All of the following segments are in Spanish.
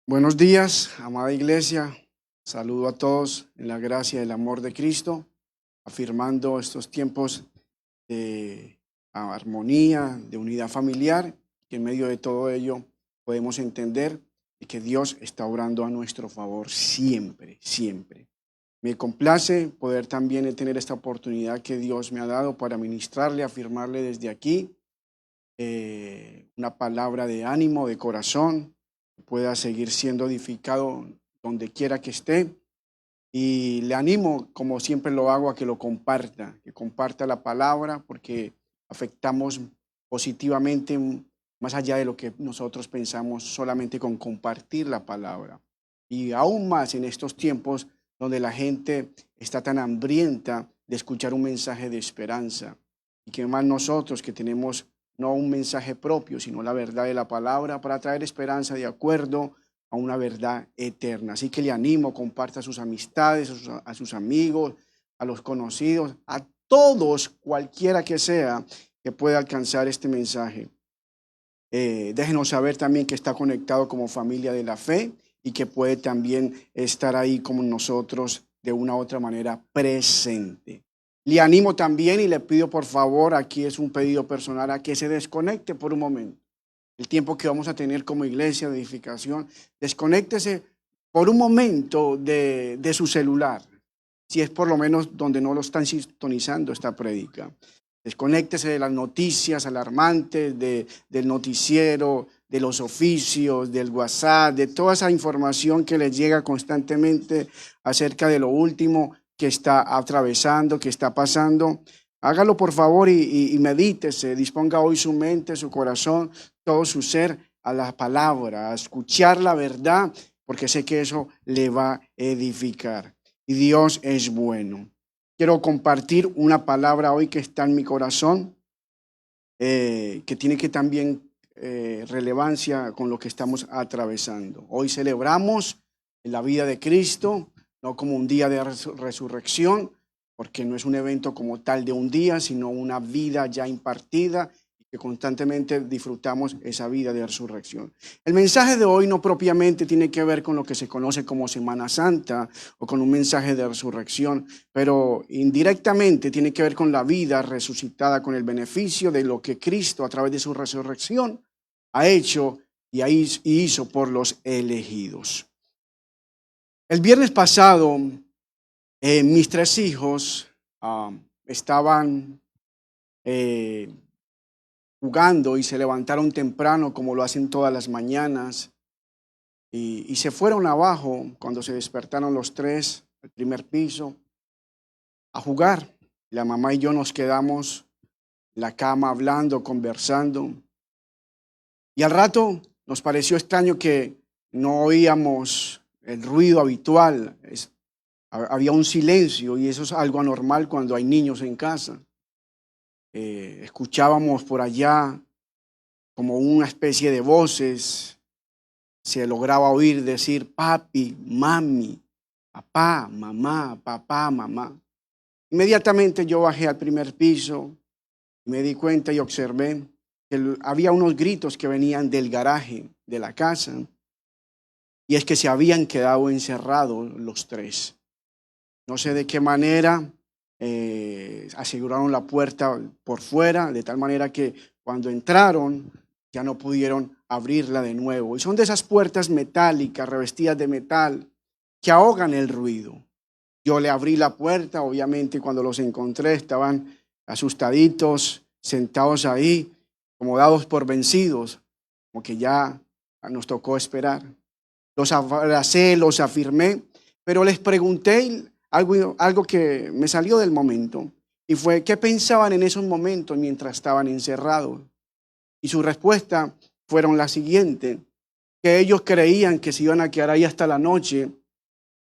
Buenos días, amada iglesia. Saludo a todos en la gracia y el amor de Cristo, afirmando estos tiempos de armonía, de unidad familiar, que en medio de todo ello podemos entender que Dios está obrando a nuestro favor siempre, siempre. Me complace poder también tener esta oportunidad que Dios me ha dado para ministrarle, afirmarle desde aquí una palabra de ánimo, de corazón, que pueda seguir siendo edificado donde quiera que esté. Y le animo, como siempre lo hago, a que comparta la palabra, porque afectamos positivamente más allá de lo que nosotros pensamos solamente con compartir la palabra. Y aún más en estos tiempos donde la gente está tan hambrienta de escuchar un mensaje de esperanza. Y que más nosotros que tenemos no un mensaje propio, sino la verdad de la palabra para traer esperanza de acuerdo a una verdad eterna. Así que le animo, comparta a sus amistades, a sus amigos, a los conocidos, a todos, cualquiera que sea, que pueda alcanzar este mensaje. Déjenos saber también que está conectado como familia de la fe y que puede también estar ahí como nosotros de una u otra manera presente. Le animo también y le pido por favor, aquí es un pedido personal, a que se desconecte por un momento. El tiempo que vamos a tener como iglesia de edificación, desconéctese por un momento de su celular, si es por lo menos donde no lo están sintonizando esta prédica. Desconéctese de las noticias alarmantes, del noticiero, de los oficios, del WhatsApp, de toda esa información que les llega constantemente acerca de lo último que está atravesando, que está pasando. Hágalo por favor y medítese, disponga hoy su mente, su corazón, todo su ser a la palabra, a escuchar la verdad, porque sé que eso le va a edificar. Y Dios es bueno. Quiero compartir una palabra hoy que está en mi corazón, que tiene que también relevancia con lo que estamos atravesando. Hoy celebramos la vida de Cristo, no como un día de resurrección, porque no es un evento como tal de un día, sino una vida ya impartida y que constantemente disfrutamos esa vida de resurrección. El mensaje de hoy no propiamente tiene que ver con lo que se conoce como Semana Santa o con un mensaje de resurrección, pero indirectamente tiene que ver con la vida resucitada, con el beneficio de lo que Cristo a través de su resurrección ha hecho y hizo por los elegidos. El viernes pasado, mis tres hijos estaban jugando y se levantaron temprano como lo hacen todas las mañanas y se fueron abajo cuando se despertaron los tres al primer piso a jugar. La mamá y yo nos quedamos en la cama hablando, conversando y al rato nos pareció extraño que no oíamos el ruido habitual. Había un silencio y eso es algo anormal cuando hay niños en casa. Escuchábamos por allá como una especie de voces, se lograba oír decir papi, mami, papá, mamá. Inmediatamente yo bajé al primer piso y me di cuenta y observé que había unos gritos que venían del garaje de la casa y es que se habían quedado encerrados los tres. No sé de qué manera aseguraron la puerta por fuera, de tal manera que cuando entraron ya no pudieron abrirla de nuevo. Y son de esas puertas metálicas, revestidas de metal, que ahogan el ruido. Yo le abrí la puerta, obviamente cuando los encontré estaban asustaditos, sentados ahí, como dados por vencidos, como que ya nos tocó esperar. Los abracé, los afirmé, pero les pregunté algo que me salió del momento y fue qué pensaban en esos momentos mientras estaban encerrados. Y su respuesta fueron la siguiente, que ellos creían que se iban a quedar ahí hasta la noche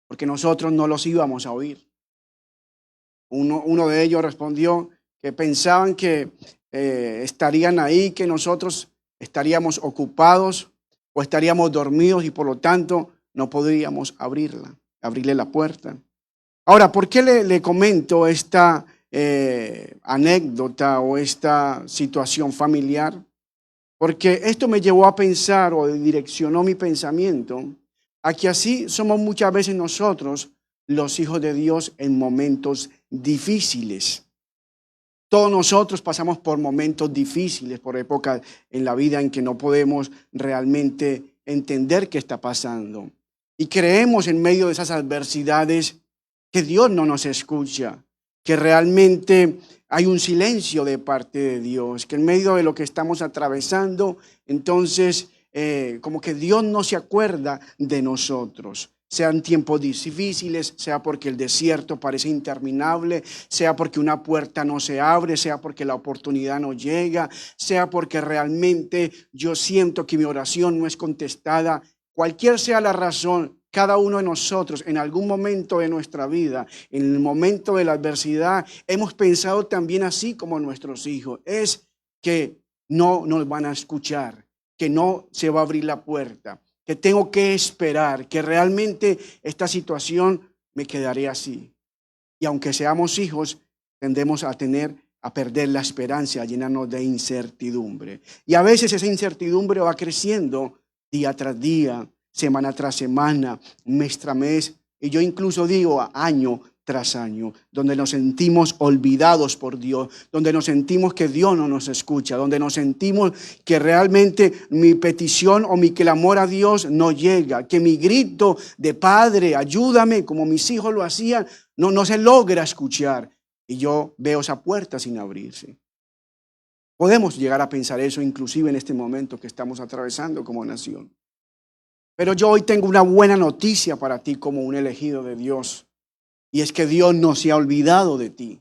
porque nosotros no los íbamos a oír. Uno de ellos respondió que pensaban que estarían ahí, que nosotros estaríamos ocupados o estaríamos dormidos y por lo tanto no podríamos abrirle la puerta. Ahora, ¿por qué le comento esta anécdota o esta situación familiar? Porque esto me llevó a pensar o direccionó mi pensamiento a que así somos muchas veces nosotros, los hijos de Dios, en momentos difíciles. Todos nosotros pasamos por momentos difíciles, por épocas en la vida en que no podemos realmente entender qué está pasando. Y creemos en medio de esas adversidades que Dios no nos escucha, que realmente hay un silencio de parte de Dios, que en medio de lo que estamos atravesando, entonces como que Dios no se acuerda de nosotros. Sean tiempos difíciles, sea porque el desierto parece interminable, sea porque una puerta no se abre, sea porque la oportunidad no llega, sea porque realmente yo siento que mi oración no es contestada. Cualquier sea la razón, cada uno de nosotros en algún momento de nuestra vida, en el momento de la adversidad, hemos pensado también así como nuestros hijos. Es que no nos van a escuchar, que no se va a abrir la puerta, que tengo que esperar, que realmente esta situación me quedaré así. Y aunque seamos hijos, tendemos a perder la esperanza, a llenarnos de incertidumbre. Y a veces esa incertidumbre va creciendo día tras día, semana tras semana, mes tras mes, y yo incluso digo año tras año, donde nos sentimos olvidados por Dios, donde nos sentimos que Dios no nos escucha, donde nos sentimos que realmente mi petición o mi clamor a Dios no llega, que mi grito de Padre, ayúdame, como mis hijos lo hacían, no se logra escuchar. Y yo veo esa puerta sin abrirse. Podemos llegar a pensar eso inclusive en este momento que estamos atravesando como nación. Pero yo hoy tengo una buena noticia para ti como un elegido de Dios. Y es que Dios no se ha olvidado de ti,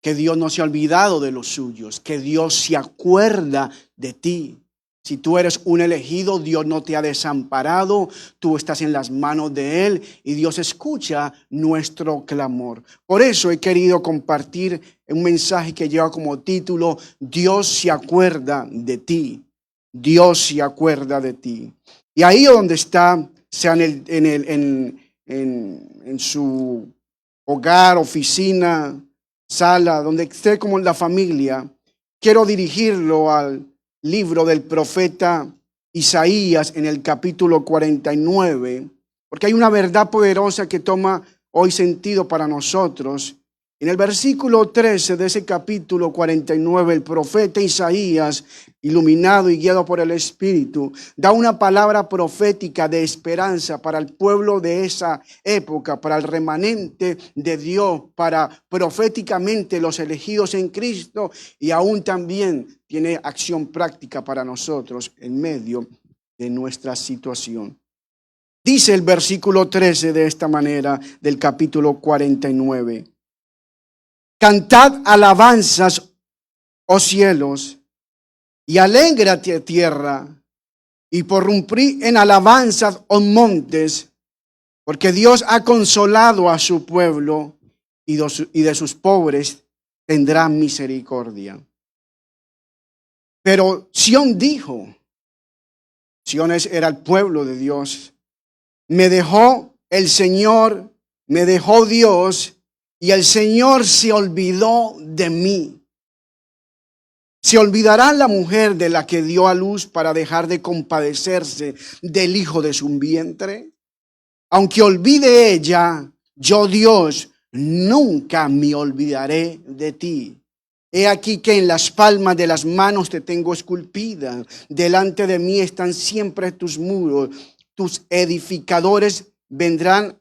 que Dios no se ha olvidado de los suyos, que Dios se acuerda de ti. Si tú eres un elegido, Dios no te ha desamparado, tú estás en las manos de Él y Dios escucha nuestro clamor. Por eso he querido compartir un mensaje que lleva como título, Dios se acuerda de ti, Dios se acuerda de ti. Y ahí donde está, sea en su hogar, oficina, sala, donde esté como en la familia, quiero dirigirlo al libro del profeta Isaías en el capítulo 49, porque hay una verdad poderosa que toma hoy sentido para nosotros. En el versículo 13 de ese capítulo 49, el profeta Isaías, iluminado y guiado por el Espíritu, da una palabra profética de esperanza para el pueblo de esa época, para el remanente de Dios, para proféticamente los elegidos en Cristo, y aún también tiene acción práctica para nosotros en medio de nuestra situación. Dice el versículo 13 de esta manera del capítulo 49. Cantad alabanzas, oh cielos, y alégrate tierra, y porrumpí en alabanzas, oh montes, porque Dios ha consolado a su pueblo, y de sus pobres tendrá misericordia. Pero Sión dijo, Sión era el pueblo de Dios, me dejó el Señor, me dejó Dios, y el Señor se olvidó de mí. ¿Se olvidará la mujer de la que dio a luz para dejar de compadecerse del hijo de su vientre? Aunque olvide ella, yo Dios nunca me olvidaré de ti. He aquí que en las palmas de las manos te tengo esculpida. Delante de mí están siempre tus muros. Tus edificadores vendrán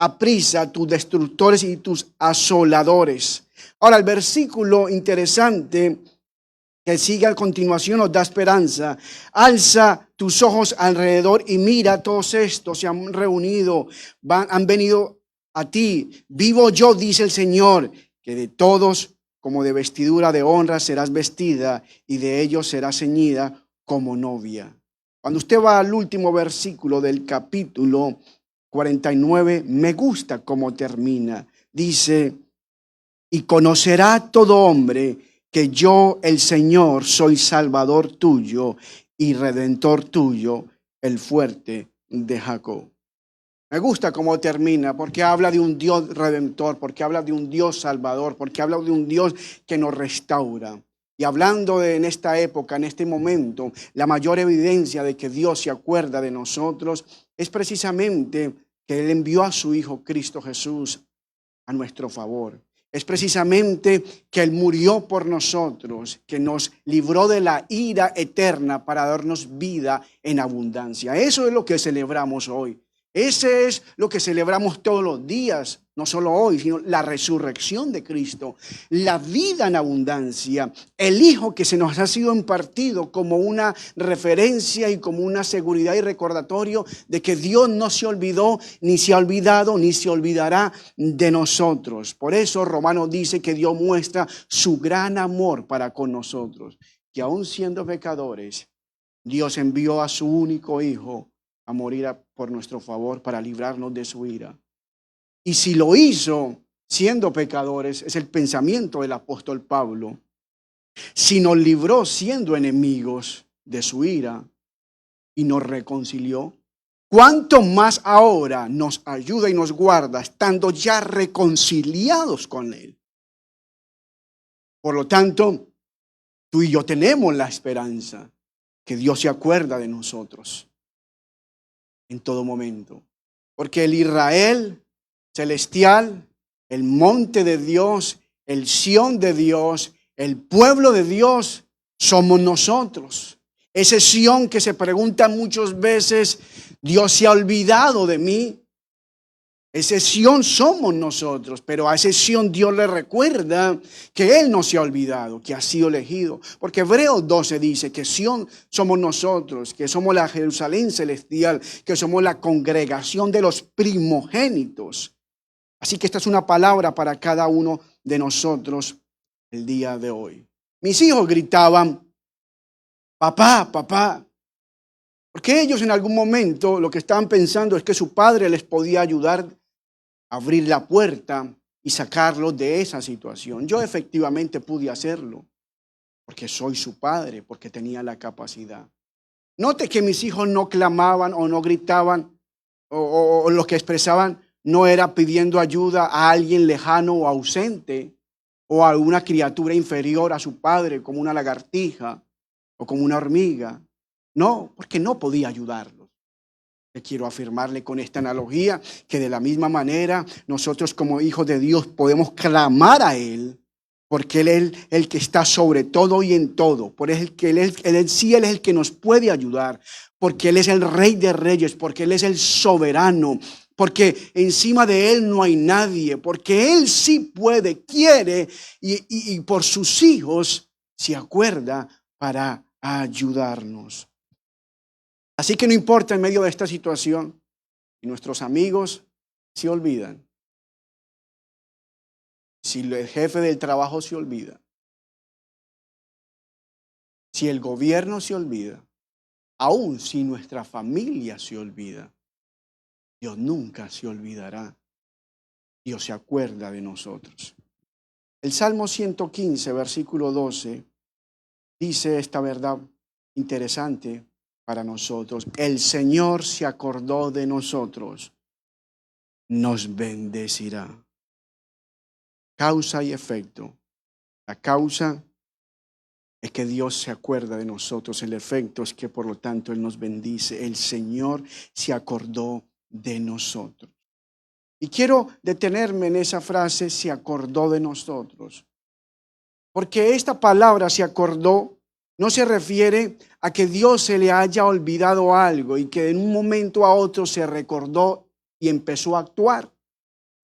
aprisa, tus destructores y tus asoladores. Ahora, el versículo interesante que sigue a continuación nos da esperanza. Alza tus ojos alrededor y mira, todos estos se han reunido, han venido a ti. Vivo yo, dice el Señor, que de todos como de vestidura de honra serás vestida y de ellos serás ceñida como novia. Cuando usted va al último versículo del capítulo 49, me gusta cómo termina. Dice, y conocerá todo hombre que yo, el Señor, soy Salvador tuyo y Redentor tuyo, el fuerte de Jacob. Me gusta cómo termina, porque habla de un Dios redentor, porque habla de un Dios salvador, porque habla de un Dios que nos restaura. Y hablando en esta época, en este momento, la mayor evidencia de que Dios se acuerda de nosotros es precisamente que Él envió a su Hijo Cristo Jesús a nuestro favor. Es precisamente que Él murió por nosotros, que nos libró de la ira eterna para darnos vida en abundancia. Eso es lo que celebramos hoy. Ese es lo que celebramos todos los días, no solo hoy, sino la resurrección de Cristo, la vida en abundancia, el Hijo que se nos ha sido impartido como una referencia y como una seguridad y recordatorio de que Dios no se olvidó, ni se ha olvidado, ni se olvidará de nosotros. Por eso Romanos dice que Dios muestra su gran amor para con nosotros, que aun siendo pecadores, Dios envió a su único Hijo a morir por nuestro favor para librarnos de su ira. Y si lo hizo siendo pecadores, es el pensamiento del apóstol Pablo, si nos libró siendo enemigos de su ira y nos reconcilió, ¿cuánto más ahora nos ayuda y nos guarda estando ya reconciliados con Él? Por lo tanto, tú y yo tenemos la esperanza que Dios se acuerda de nosotros en todo momento. Porque el Israel celestial, el monte de Dios, el Sión de Dios, el pueblo de Dios, somos nosotros. Ese Sión que se pregunta muchas veces, ¿Dios se ha olvidado de mí? Ese Sión somos nosotros, pero a ese Sión Dios le recuerda que Él no se ha olvidado, que ha sido elegido. Porque Hebreos 12 dice que Sión somos nosotros, que somos la Jerusalén celestial, que somos la congregación de los primogénitos. Así que esta es una palabra para cada uno de nosotros el día de hoy. Mis hijos gritaban, papá, papá. Porque ellos en algún momento lo que estaban pensando es que su padre les podía ayudar a abrir la puerta y sacarlos de esa situación. Yo efectivamente pude hacerlo, porque soy su padre, porque tenía la capacidad. Note que mis hijos no clamaban o no gritaban, o lo que expresaban no era pidiendo ayuda a alguien lejano o ausente, o a una criatura inferior a su padre, como una lagartija o como una hormiga. No, porque no podía ayudarlos. Quiero afirmarle con esta analogía que de la misma manera nosotros como hijos de Dios podemos clamar a Él, porque Él es el que está sobre todo y en todo, porque Él es el que nos puede ayudar, porque Él es el Rey de Reyes, porque Él es el soberano, porque encima de Él no hay nadie, porque Él sí puede, quiere y por sus hijos se acuerda para ayudarnos. Así que no importa en medio de esta situación, si nuestros amigos se olvidan, si el jefe del trabajo se olvida, si el gobierno se olvida, aún si nuestra familia se olvida, Dios nunca se olvidará. Dios se acuerda de nosotros. El Salmo 115, versículo 12, dice esta verdad interesante para nosotros. El Señor se acordó de nosotros, nos bendecirá. Causa y efecto. La causa es que Dios se acuerda de nosotros. El efecto es que por lo tanto Él nos bendice. El Señor se acordó de nosotros. Y quiero detenerme en esa frase, se acordó de nosotros. Porque esta palabra se acordó no se refiere a que Dios se le haya olvidado algo y que en un momento a otro se recordó y empezó a actuar.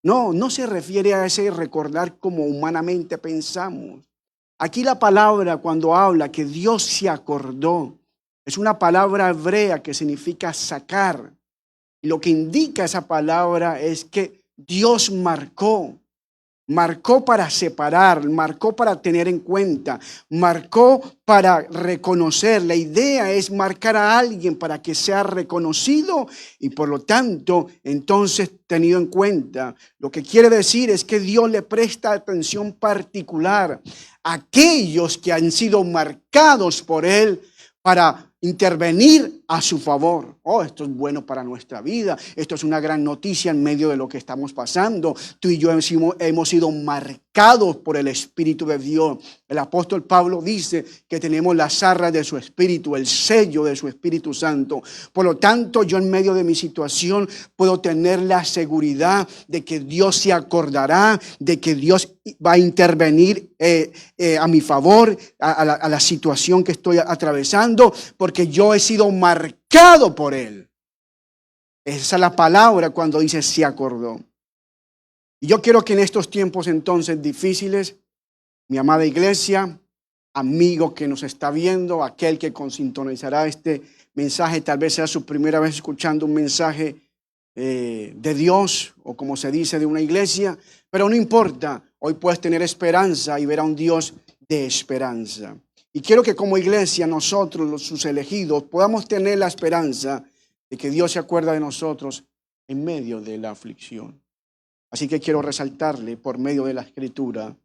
No, no se refiere a ese recordar como humanamente pensamos. Aquí la palabra cuando habla que Dios se acordó es una palabra hebrea que significa sacar. Y lo que indica esa palabra es que Dios marcó para separar, marcó para tener en cuenta, marcó para reconocer. La idea es marcar a alguien para que sea reconocido y por lo tanto entonces tenido en cuenta. Lo que quiere decir es que Dios le presta atención particular a aquellos que han sido marcados por Él para intervenir a su favor. Oh, esto es bueno para nuestra vida. Esto es una gran noticia en medio de lo que estamos pasando. Tú y yo hemos sido marcados marcados por el Espíritu de Dios. El apóstol Pablo dice que tenemos las arras de su Espíritu, el sello de su Espíritu Santo. Por lo tanto, yo en medio de mi situación puedo tener la seguridad de que Dios se acordará, de que Dios va a intervenir a mi favor, a la situación que estoy atravesando, porque yo he sido marcado por Él. Esa es la palabra cuando dice se acordó. Y yo quiero que en estos tiempos entonces difíciles, mi amada iglesia, amigo que nos está viendo, aquel que sintonizará este mensaje, tal vez sea su primera vez escuchando un mensaje de Dios, o como se dice, de una iglesia, pero no importa, hoy puedes tener esperanza y ver a un Dios de esperanza. Y quiero que como iglesia nosotros, sus elegidos, podamos tener la esperanza de que Dios se acuerda de nosotros en medio de la aflicción. Así que quiero resaltarle por medio de la Escritura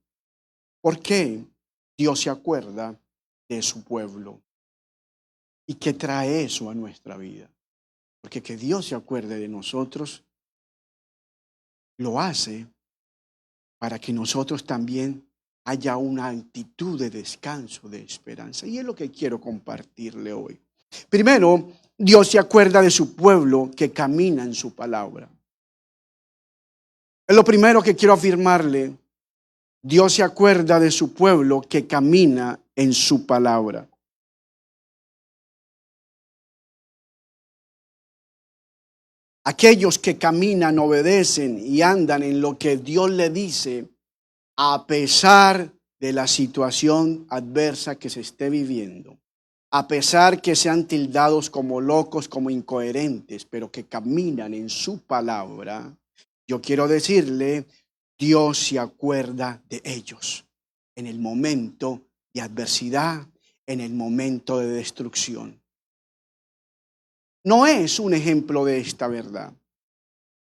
por qué Dios se acuerda de su pueblo y qué trae eso a nuestra vida. Porque que Dios se acuerde de nosotros lo hace para que nosotros también haya una actitud de descanso, de esperanza. Y es lo que quiero compartirle hoy. Primero, Dios se acuerda de su pueblo que camina en su palabra. Es lo primero que quiero afirmarle. Dios se acuerda de su pueblo que camina en su palabra. Aquellos que caminan, obedecen y andan en lo que Dios le dice, a pesar de la situación adversa que se esté viviendo, a pesar que sean tildados como locos, como incoherentes, pero que caminan en su palabra, yo quiero decirle, Dios se acuerda de ellos en el momento de adversidad, en el momento de destrucción. Noé es un ejemplo de esta verdad.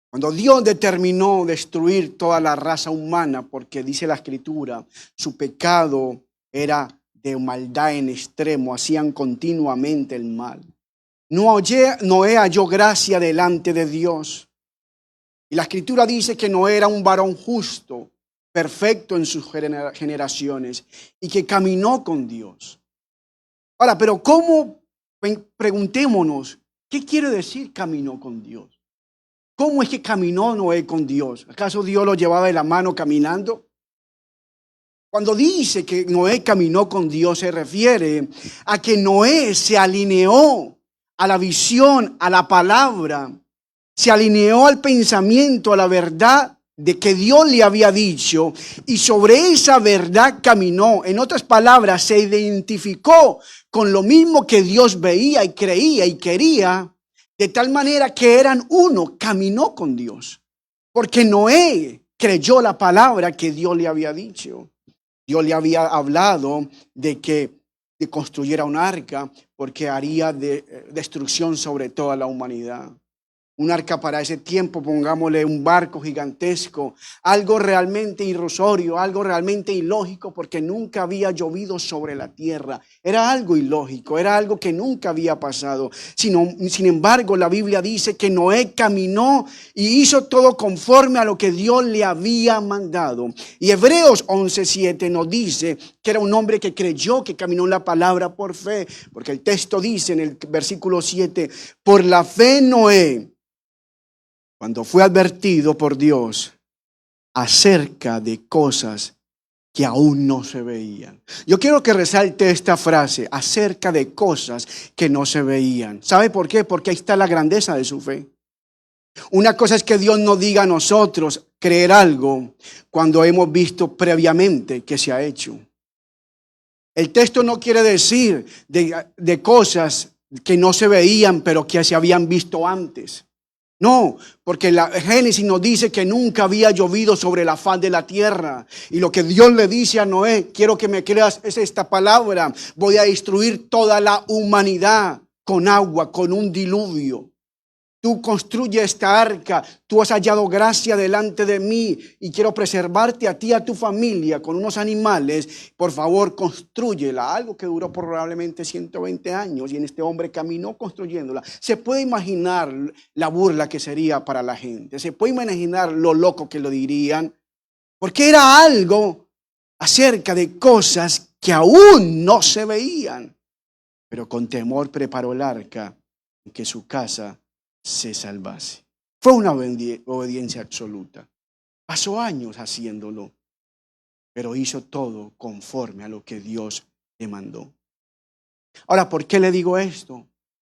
Cuando Dios determinó destruir toda la raza humana, porque dice la Escritura, su pecado era de maldad en extremo, hacían continuamente el mal. Noé halló gracia delante de Dios. Y la Escritura dice que Noé era un varón justo, perfecto en sus generaciones y que caminó con Dios. Ahora, pero ¿cómo? Preguntémonos, ¿qué quiere decir caminó con Dios? ¿Cómo es que caminó Noé con Dios? ¿Acaso Dios lo llevaba de la mano caminando? Cuando dice que Noé caminó con Dios, se refiere a que Noé se alineó a la visión, a la palabra, se alineó al pensamiento, a la verdad de que Dios le había dicho y sobre esa verdad caminó. En otras palabras, se identificó con lo mismo que Dios veía y creía y quería, de tal manera que eran uno, caminó con Dios. Porque Noé creyó la palabra que Dios le había dicho. Dios le había hablado de que construyera un arca porque haría destrucción sobre toda la humanidad. Un arca para ese tiempo, pongámosle un barco gigantesco, algo realmente irrisorio, algo realmente ilógico, porque nunca había llovido sobre la tierra. Era algo ilógico, era algo que nunca había pasado. Sin embargo, la Biblia dice que Noé caminó y hizo todo conforme a lo que Dios le había mandado. Y Hebreos 11:7 nos dice que era un hombre que creyó, que caminó en la palabra por fe, porque el texto dice en el versículo 7, por la fe Noé, cuando fue advertido por Dios acerca de cosas que aún no se veían. Yo quiero que resalte esta frase, acerca de cosas que no se veían. ¿Sabe por qué? Porque ahí está la grandeza de su fe. Una cosa es que Dios nos diga a nosotros creer algo cuando hemos visto previamente que se ha hecho. El texto no quiere decir de cosas que no se veían, pero que se habían visto antes. No, porque la Génesis nos dice que nunca había llovido sobre la faz de la tierra. Y lo que Dios le dice a Noé, quiero que me creas, es esta palabra. Voy a destruir toda la humanidad con agua, con un diluvio. Tú construye esta arca, tú has hallado gracia delante de mí y quiero preservarte a ti y a tu familia con unos animales. Por favor, constrúyela. Algo que duró probablemente 120 años y en este hombre caminó construyéndola. Se puede imaginar la burla que sería para la gente. Se puede imaginar lo loco que lo dirían. porque era algo acerca de cosas que aún no se veían. Pero con temor preparó el arca en que su casa se salvase. Fue una obediencia absoluta. Pasó años haciéndolo, pero hizo todo conforme a lo que Dios le mandó. Ahora, ¿por qué le digo esto?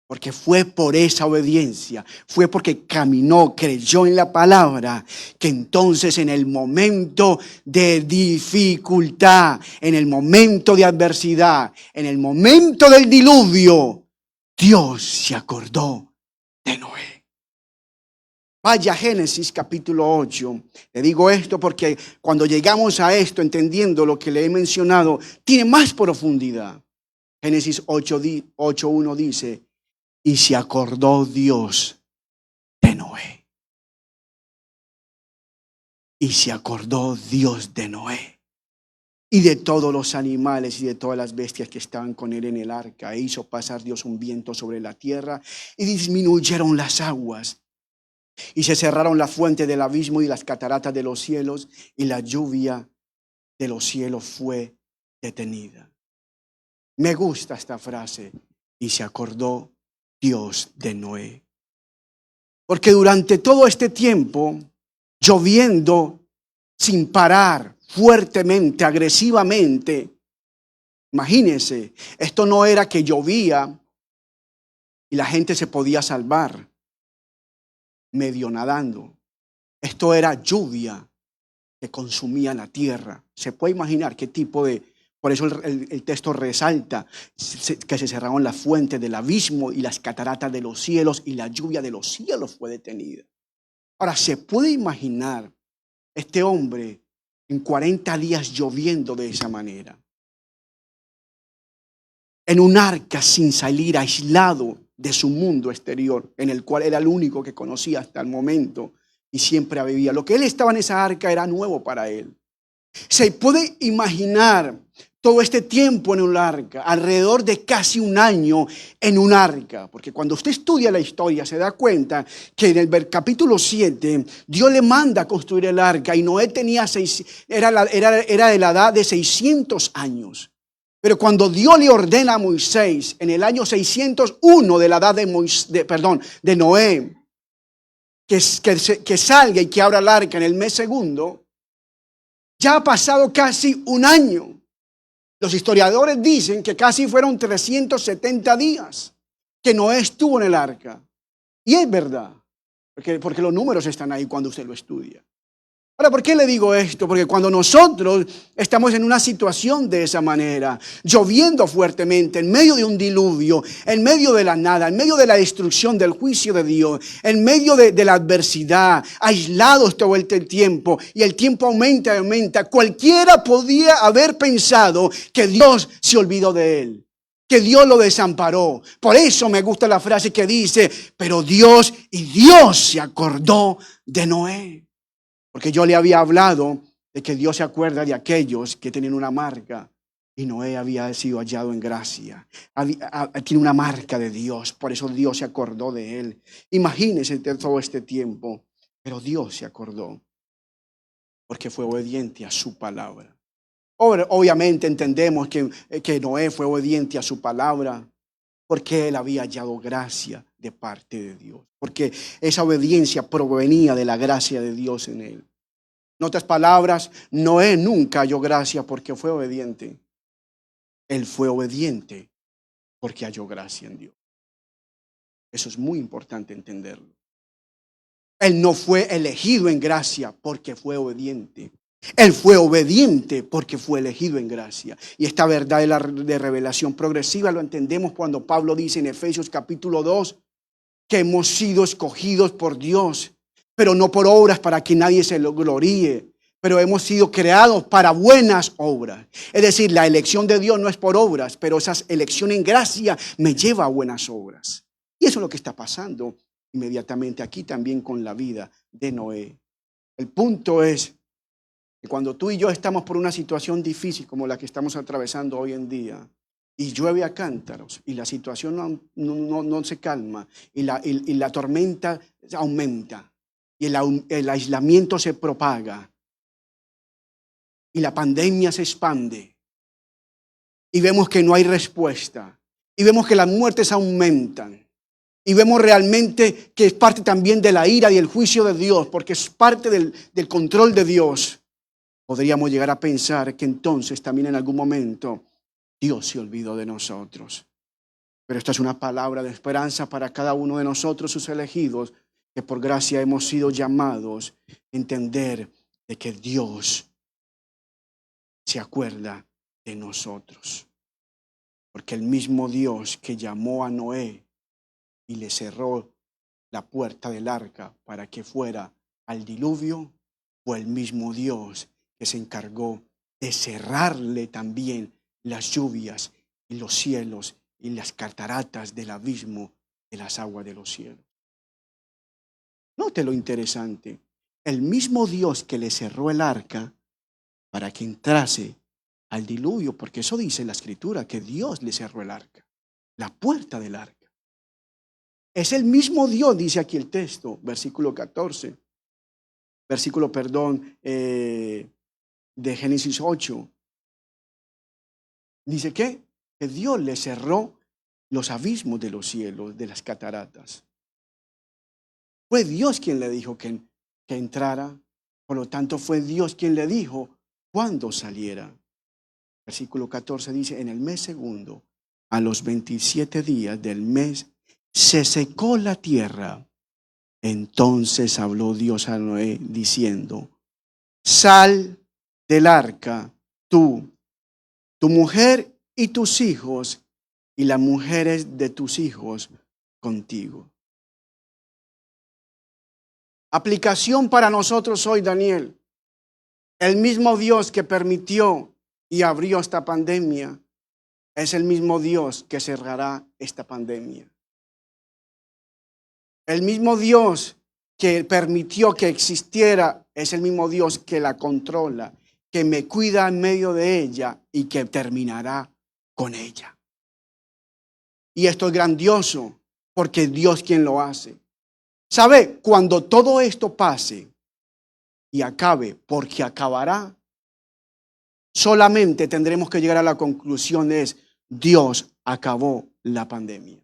Porque fue por esa obediencia, fue porque caminó, creyó en la palabra, que entonces en el momento de dificultad, en el momento de adversidad, en el momento del diluvio, Dios se acordó de Noé. Vaya Génesis capítulo 8. Le digo esto porque cuando llegamos a esto, entendiendo lo que le he mencionado, tiene más profundidad. Génesis 8:1 dice: y se acordó Dios de Noé. Y se acordó Dios de Noé. Y de todos los animales y de todas las bestias que estaban con él en el arca. E hizo pasar Dios un viento sobre la tierra y disminuyeron las aguas. Y se cerraron la fuente del abismo y las cataratas de los cielos, y la lluvia de los cielos fue detenida. Me gusta esta frase: y se acordó Dios de Noé. Porque durante todo este tiempo, lloviendo sin parar, fuertemente, agresivamente, imagínense, esto no era que llovía y la gente se podía salvar medio nadando. Esto era lluvia que consumía la tierra. Se puede imaginar qué tipo de... Por eso el texto resalta que se cerraron las fuentes del abismo y las cataratas de los cielos, y la lluvia de los cielos fue detenida. Ahora, ¿se puede imaginar este hombre en 40 días lloviendo de esa manera? En un arca sin salir, aislado de su mundo exterior, en el cual era el único que conocía hasta el momento y siempre vivía. Lo que él estaba en esa arca era nuevo para él. Se puede imaginar todo este tiempo en un arca, alrededor de casi un año en un arca, porque cuando usted estudia la historia se da cuenta que en el capítulo 7 Dios le manda a construir el arca y Noé tenía era de la edad de 600 años. Pero cuando Dios le ordena a Moisés en el año 601 de la edad de Noé, que salga y que abra el arca en el mes segundo, ya ha pasado casi un año. Los historiadores dicen que casi fueron 370 días que Noé estuvo en el arca. Y es verdad, porque los números están ahí cuando usted lo estudia. Ahora, ¿por qué le digo esto? Porque cuando nosotros estamos en una situación de esa manera, lloviendo fuertemente, en medio de un diluvio, en medio de la nada, en medio de la destrucción del juicio de Dios, en medio de la adversidad, aislados todo el tiempo, y el tiempo aumenta y aumenta, cualquiera podía haber pensado que Dios se olvidó de él, que Dios lo desamparó. Por eso me gusta la frase que dice: pero Dios se acordó de Noé. Porque yo le había hablado de que Dios se acuerda de aquellos que tienen una marca, y Noé había sido hallado en gracia. Tiene una marca de Dios, por eso Dios se acordó de él. Imagínense todo este tiempo, pero Dios se acordó porque fue obediente a su palabra. Obviamente entendemos que Noé fue obediente a su palabra porque él había hallado gracia de parte de Dios, porque esa obediencia provenía de la gracia de Dios en él. En otras palabras, Noé nunca halló gracia porque fue obediente. Él fue obediente porque halló gracia en Dios. Eso es muy importante entenderlo. Él no fue elegido en gracia porque fue obediente. Él fue obediente porque fue elegido en gracia. Y esta verdad de revelación progresiva lo entendemos cuando Pablo dice en Efesios capítulo 2 que hemos sido escogidos por Dios, pero no por obras para que nadie se lo gloríe, pero hemos sido creados para buenas obras. Es decir, la elección de Dios no es por obras, pero esa elección en gracia me lleva a buenas obras. Y eso es lo que está pasando inmediatamente aquí también con la vida de Noé. El punto es que cuando tú y yo estamos por una situación difícil como la que estamos atravesando hoy en día, y llueve a cántaros, y la situación no se calma, y la tormenta aumenta, y el aislamiento se propaga, y la pandemia se expande y vemos que no hay respuesta y vemos que las muertes aumentan y vemos realmente que es parte también de la ira y el juicio de Dios, porque es parte del control de Dios, podríamos llegar a pensar que entonces también en algún momento Dios se olvidó de nosotros. Pero esta es una palabra de esperanza para cada uno de nosotros, sus elegidos, que por gracia hemos sido llamados a entender de que Dios se acuerda de nosotros. Porque el mismo Dios que llamó a Noé y le cerró la puerta del arca para que fuera al diluvio, fue el mismo Dios que se encargó de cerrarle también las lluvias y los cielos y las cataratas del abismo de las aguas de los cielos. Note lo interesante. El mismo Dios que le cerró el arca para que entrase al diluvio, porque eso dice la Escritura, que Dios le cerró el arca, la puerta del arca. Es el mismo Dios, dice aquí el texto, versículo 14, de Génesis 8. Dice que Dios le cerró los abismos de los cielos, de las cataratas. Fue Dios quien le dijo que entrara, por lo tanto fue Dios quien le dijo cuándo saliera. Versículo 14 dice, en el mes segundo, a los 27 días del mes, se secó la tierra. Entonces habló Dios a Noé diciendo, sal del arca, tú, tu mujer y tus hijos, y las mujeres de tus hijos contigo. Aplicación para nosotros hoy, Daniel. El mismo Dios que permitió y abrió esta pandemia es el mismo Dios que cerrará esta pandemia. El mismo Dios que permitió que existiera es el mismo Dios que la controla, que me cuida en medio de ella y que terminará con ella. Y esto es grandioso porque es Dios quien lo hace. ¿Sabe? Cuando todo esto pase y acabe, porque acabará, solamente tendremos que llegar a la conclusión es Dios acabó la pandemia.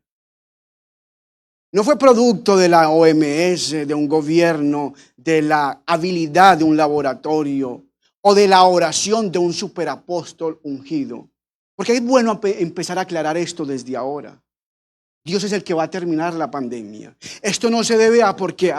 No fue producto de la OMS, de un gobierno, de la habilidad de un laboratorio o de la oración de un superapóstol ungido. Porque es bueno empezar a aclarar esto desde ahora. Dios es el que va a terminar la pandemia. Esto no se debe a porque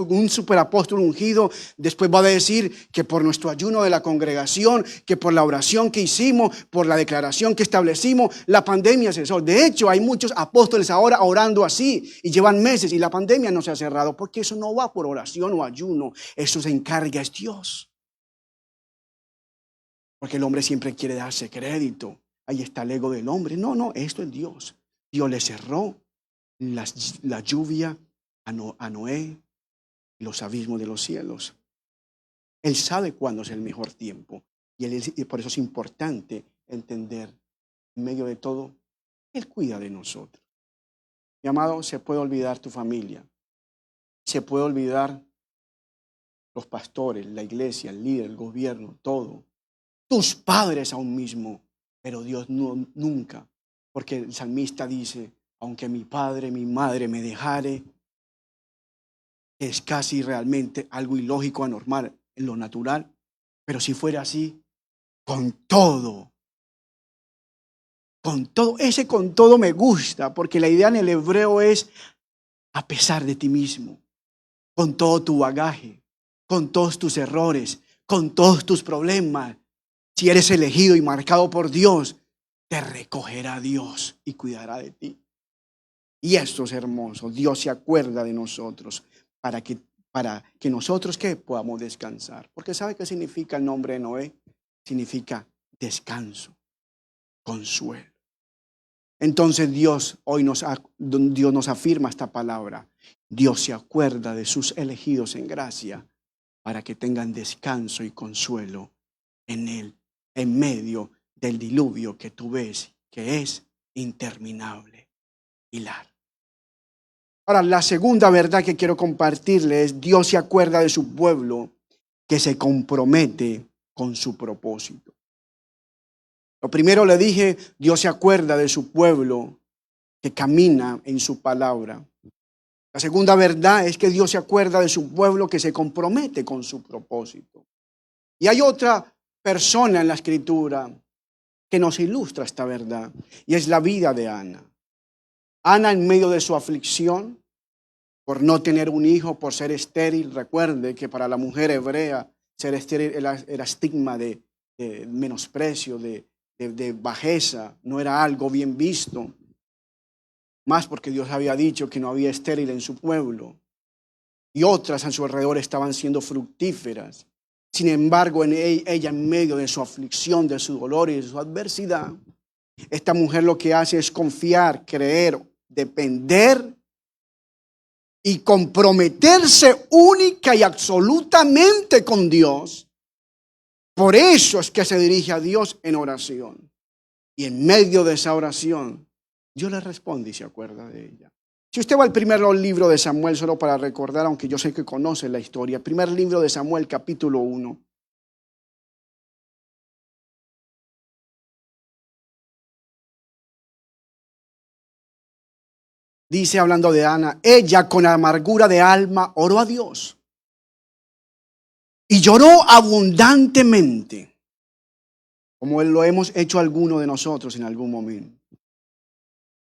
un superapóstol ungido después va a decir que por nuestro ayuno de la congregación, que por la oración que hicimos, por la declaración que establecimos, la pandemia cesó. De hecho, hay muchos apóstoles ahora orando así y llevan meses y la pandemia no se ha cerrado porque eso no va por oración o ayuno. Eso se encarga es Dios. Porque el hombre siempre quiere darse crédito. Ahí está el ego del hombre. No, esto es Dios. Dios le cerró la lluvia a Noé, los abismos de los cielos. Él sabe cuándo es el mejor tiempo. Y por eso es importante entender, en medio de todo, Él cuida de nosotros. Mi amado, se puede olvidar tu familia. Se puede olvidar los pastores, la iglesia, el líder, el gobierno, todo. Tus padres aún mismo. Pero Dios nunca. Porque el salmista dice, aunque mi padre, mi madre me dejare, es casi realmente algo ilógico, anormal en lo natural. Pero si fuera así, con todo, ese con todo me gusta, porque la idea en el hebreo es a pesar de ti mismo, con todo tu bagaje, con todos tus errores, con todos tus problemas. Si eres elegido y marcado por Dios, te recogerá Dios y cuidará de ti. Y esto es hermoso. Dios se acuerda de nosotros para que nosotros ¿qué? Podamos descansar. Porque ¿sabe qué significa el nombre de Noé? Significa descanso, consuelo. Entonces Dios nos afirma esta palabra. Dios se acuerda de sus elegidos en gracia para que tengan descanso y consuelo en Él, en medio del diluvio que tú ves, que es interminable y largo. Ahora, la segunda verdad que quiero compartirles es Dios se acuerda de su pueblo que se compromete con su propósito. Lo primero le dije, Dios se acuerda de su pueblo que camina en su palabra. La segunda verdad es que Dios se acuerda de su pueblo que se compromete con su propósito. Y hay otra persona en la Escritura que nos ilustra esta verdad, y es la vida de Ana. Ana, en medio de su aflicción por no tener un hijo, por ser estéril. Recuerde que para la mujer hebrea ser estéril era estigma de menosprecio, de bajeza, no era algo bien visto. Más porque Dios había dicho que no había estéril en su pueblo. Y otras a su alrededor estaban siendo fructíferas. Sin embargo, ella, en medio de su aflicción, de su dolor y de su adversidad, esta mujer lo que hace es confiar, creer, depender y comprometerse única y absolutamente con Dios. Por eso es que se dirige a Dios en oración. Y en medio de esa oración, Dios le responde y se acuerda de ella. Si usted va al primer libro de Samuel, solo para recordar, aunque yo sé que conoce la historia, primer libro de Samuel, capítulo 1. Dice, hablando de Ana, ella con amargura de alma oró a Dios y lloró abundantemente, como lo hemos hecho alguno de nosotros en algún momento.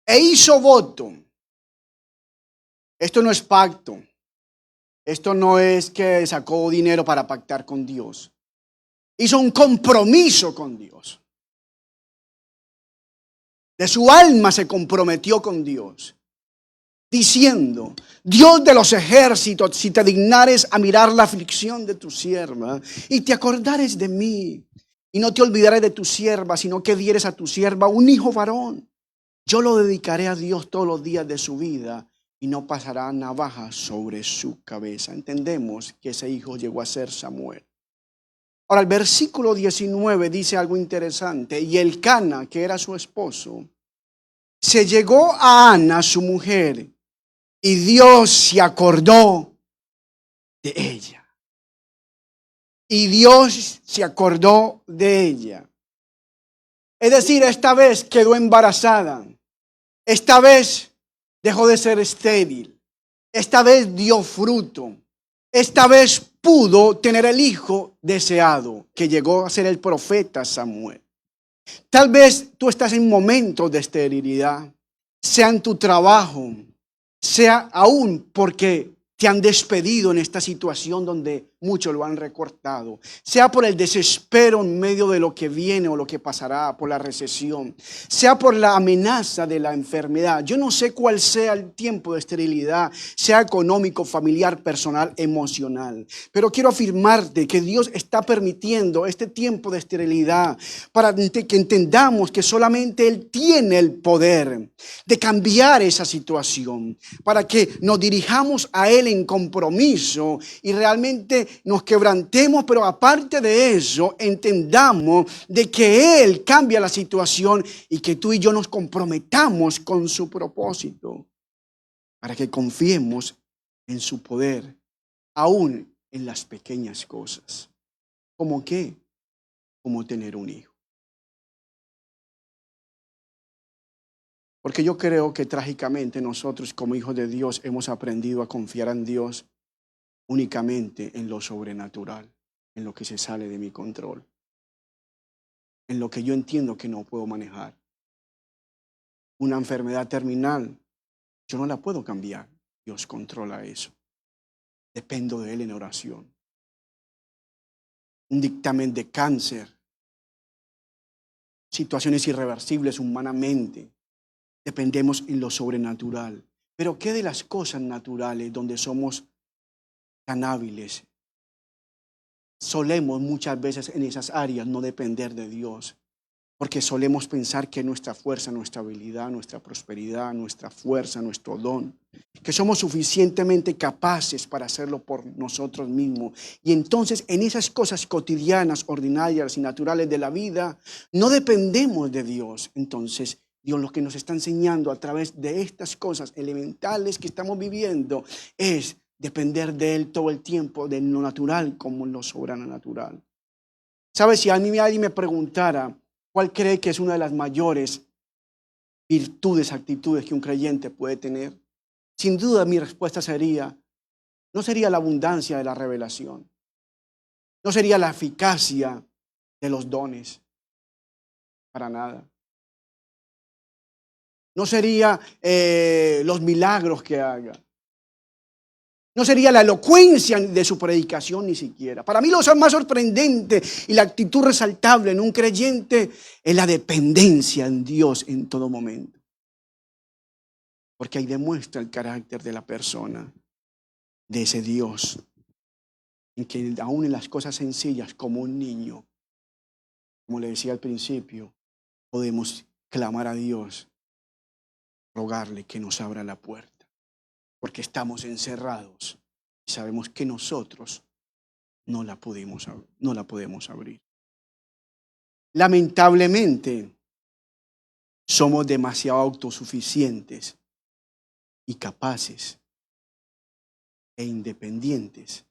E hizo voto. Esto no es pacto. Esto no es que sacó dinero para pactar con Dios. Hizo un compromiso con Dios. De su alma se comprometió con Dios, diciendo: Dios de los ejércitos, si te dignares a mirar la aflicción de tu sierva y te acordares de mí, y no te olvidaré de tu sierva, sino que dieres a tu sierva un hijo varón, yo lo dedicaré a Dios todos los días de su vida y no pasará navaja sobre su cabeza. Entendemos que ese hijo llegó a ser Samuel. Ahora, el versículo 19 dice algo interesante. Y Elcana, que era su esposo, se llegó a Ana, su mujer, y Dios se acordó de ella. Y Dios se acordó de ella. Es decir, esta vez quedó embarazada. Esta vez dejó de ser estéril. Esta vez dio fruto. Esta vez pudo tener el hijo deseado, que llegó a ser el profeta Samuel. Tal vez tú estás en momentos de esterilidad, sea en tu trabajo, sea aún porque te han despedido en esta situación donde muchos lo han recortado, sea por el desespero en medio de lo que viene o lo que pasará, por la recesión, sea por la amenaza de la enfermedad. Yo no sé cuál sea el tiempo de esterilidad, sea económico, familiar, personal, emocional, pero quiero afirmarte que Dios está permitiendo este tiempo de esterilidad para que entendamos que solamente Él tiene el poder de cambiar esa situación, para que nos dirijamos a Él en compromiso y realmente nos quebrantemos, pero aparte de eso entendamos de que Él cambia la situación y que tú y yo nos comprometamos con su propósito, para que confiemos en su poder, aún en las pequeñas cosas. ¿Cómo qué? Como tener un hijo. Porque yo creo que trágicamente nosotros como hijos de Dios hemos aprendido a confiar en Dios únicamente en lo sobrenatural, en lo que se sale de mi control, en lo que yo entiendo que no puedo manejar. Una enfermedad terminal, yo no la puedo cambiar. Dios controla eso. Dependo de Él en oración. Un dictamen de cáncer, situaciones irreversibles humanamente, dependemos en lo sobrenatural. Pero ¿qué de las cosas naturales donde somos tan hábiles? Solemos muchas veces en esas áreas no depender de Dios, porque solemos pensar que nuestra fuerza, nuestra habilidad, nuestra prosperidad, nuestra fuerza, nuestro don, que somos suficientemente capaces para hacerlo por nosotros mismos. Y entonces en esas cosas cotidianas, ordinarias y naturales de la vida, no dependemos de Dios. Entonces Dios lo que nos está enseñando a través de estas cosas elementales que estamos viviendo es depender de Él todo el tiempo, de lo natural como en lo sobrenatural. ¿Sabe? Si a mí alguien me preguntara cuál cree que es una de las mayores virtudes, actitudes que un creyente puede tener, sin duda mi respuesta sería, no sería la abundancia de la revelación, no sería la eficacia de los dones, para nada. No sería los milagros que haga. No sería la elocuencia de su predicación ni siquiera. Para mí lo más sorprendente y la actitud resaltable en un creyente es la dependencia en Dios en todo momento. Porque ahí demuestra el carácter de la persona, de ese Dios, en que aún en las cosas sencillas, como un niño, como le decía al principio, podemos clamar a Dios, rogarle que nos abra la puerta, porque estamos encerrados y sabemos que nosotros no la podemos abrir. Lamentablemente, somos demasiado autosuficientes y capaces e independientes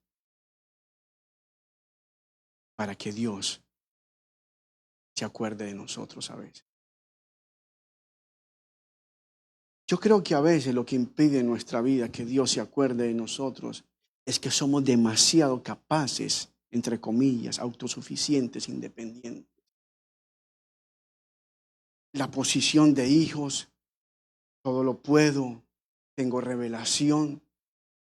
para que Dios se acuerde de nosotros a veces. Yo creo que a veces lo que impide en nuestra vida que Dios se acuerde de nosotros es que somos demasiado capaces, entre comillas, autosuficientes, independientes. La posición de hijos, todo lo puedo, tengo revelación,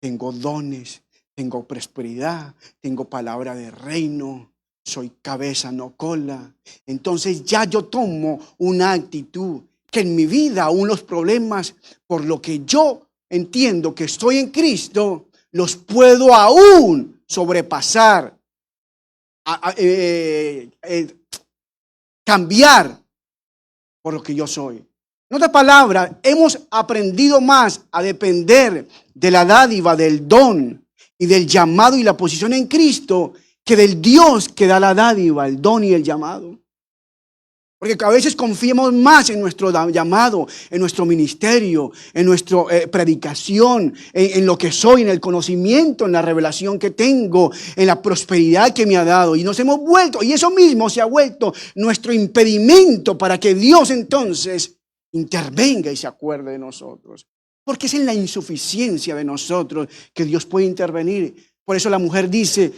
tengo dones, tengo prosperidad, tengo palabra de reino, soy cabeza, no cola. Entonces ya yo tomo una actitud que en mi vida aún los problemas, por lo que yo entiendo que estoy en Cristo, los puedo aún sobrepasar, cambiar por lo que yo soy. En otras palabras, hemos aprendido más a depender de la dádiva, del don y del llamado y la posición en Cristo que del Dios que da la dádiva, el don y el llamado. Porque a veces confiamos más en nuestro llamado, en nuestro ministerio, en nuestra predicación, en lo que soy, en el conocimiento, en la revelación que tengo, en la prosperidad que me ha dado. Y nos hemos vuelto, y eso mismo se ha vuelto nuestro impedimento para que Dios entonces intervenga y se acuerde de nosotros. Porque es en la insuficiencia de nosotros que Dios puede intervenir. Por eso la mujer dice,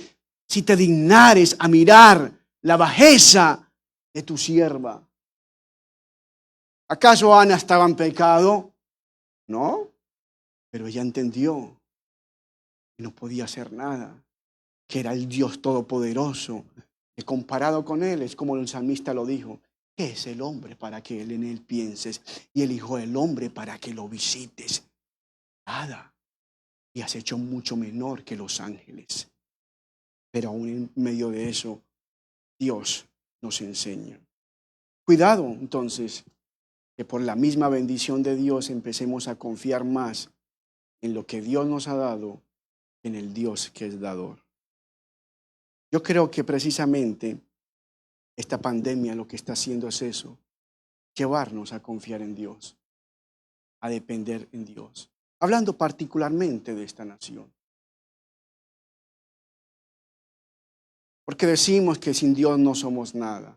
si te dignares a mirar la bajeza de tu sierva. ¿Acaso Ana estaba en pecado? No, pero ella entendió que no podía hacer nada, que era el Dios todopoderoso, que comparado con él es como el salmista lo dijo, ¿qué es el hombre para que en él pienses? Y el hijo del hombre para que lo visites. Nada. Y has hecho mucho menor que los ángeles. Pero aún en medio de eso, Dios nos enseña. Cuidado, entonces, que por la misma bendición de Dios empecemos a confiar más en lo que Dios nos ha dado que en el Dios que es dador. Yo creo que precisamente esta pandemia lo que está haciendo es eso, llevarnos a confiar en Dios, a depender en Dios. Hablando particularmente de esta nación. Porque decimos que sin Dios no somos nada.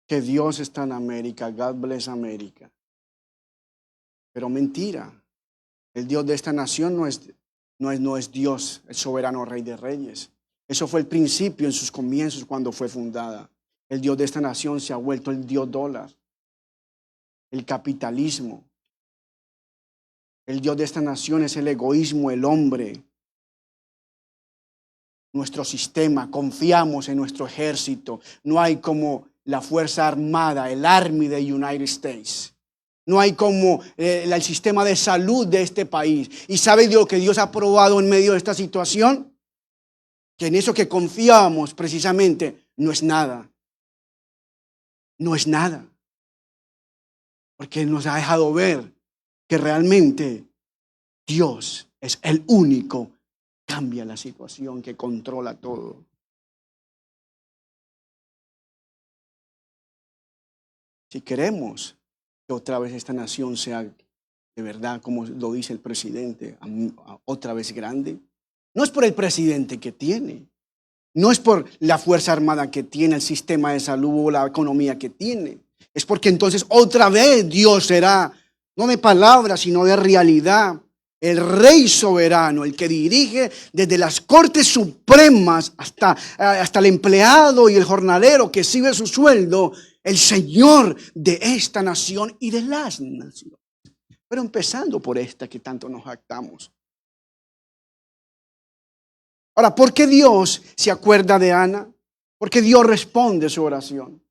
Que Dios está en América, God bless América. Pero mentira, el Dios de esta nación no es Dios, el soberano Rey de Reyes. Eso fue el principio en sus comienzos cuando fue fundada. El Dios de esta nación se ha vuelto el Dios dólar, el capitalismo. El Dios de esta nación es el egoísmo, el hombre. Nuestro sistema, confiamos en nuestro ejército. No hay como la Fuerza Armada, el Army de United States. No hay como el sistema de salud de este país. ¿Y sabe lo que Dios ha probado en medio de esta situación? Que en eso que confiamos precisamente no es nada. No es nada. Porque Él nos ha dejado ver que realmente Dios es el único que cambia la situación, que controla todo. Si queremos que otra vez esta nación sea de verdad, como lo dice el presidente, otra vez grande, no es por el presidente que tiene, No es por la fuerza armada que tiene, el sistema de salud o la economía que tiene. Es porque entonces otra vez Dios será, no de palabras, sino de realidad, el rey soberano, el que dirige desde las cortes supremas hasta el empleado y el jornalero que recibe su sueldo, el Señor de esta nación y de las naciones. Pero empezando por esta que tanto nos jactamos. Ahora, ¿por qué Dios se acuerda de Ana? ¿Por qué Dios responde su oración?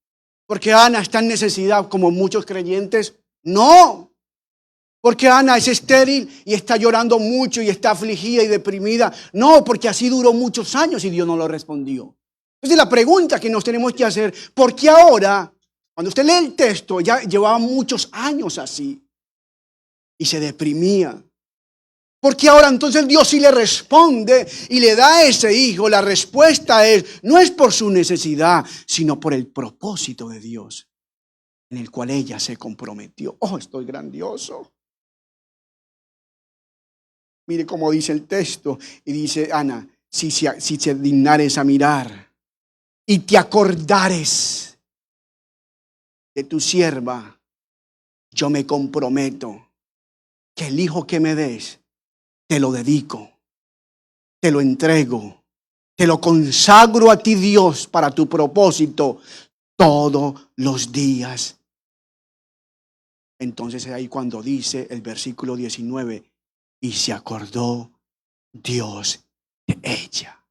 ¿Porque Ana está en necesidad como muchos creyentes? No. ¿Porque Ana es estéril y está llorando mucho y está afligida y deprimida? No, porque así duró muchos años y Dios no lo respondió. Entonces la pregunta que nos tenemos que hacer, ¿por qué ahora, cuando usted lee el texto, ya llevaba muchos años así y se deprimía? Porque ahora entonces Dios sí le responde y le da a ese hijo. La respuesta no es por su necesidad, sino por el propósito de Dios en el cual ella se comprometió. Oh, estoy grandioso. Mire cómo dice el texto y dice Ana, si te dignares a mirar y te acordares de tu sierva, yo me comprometo que el hijo que me des, te lo dedico, te lo entrego, te lo consagro a ti, Dios, para tu propósito todos los días. Entonces es ahí cuando dice el versículo 19, y se acordó Dios de ella.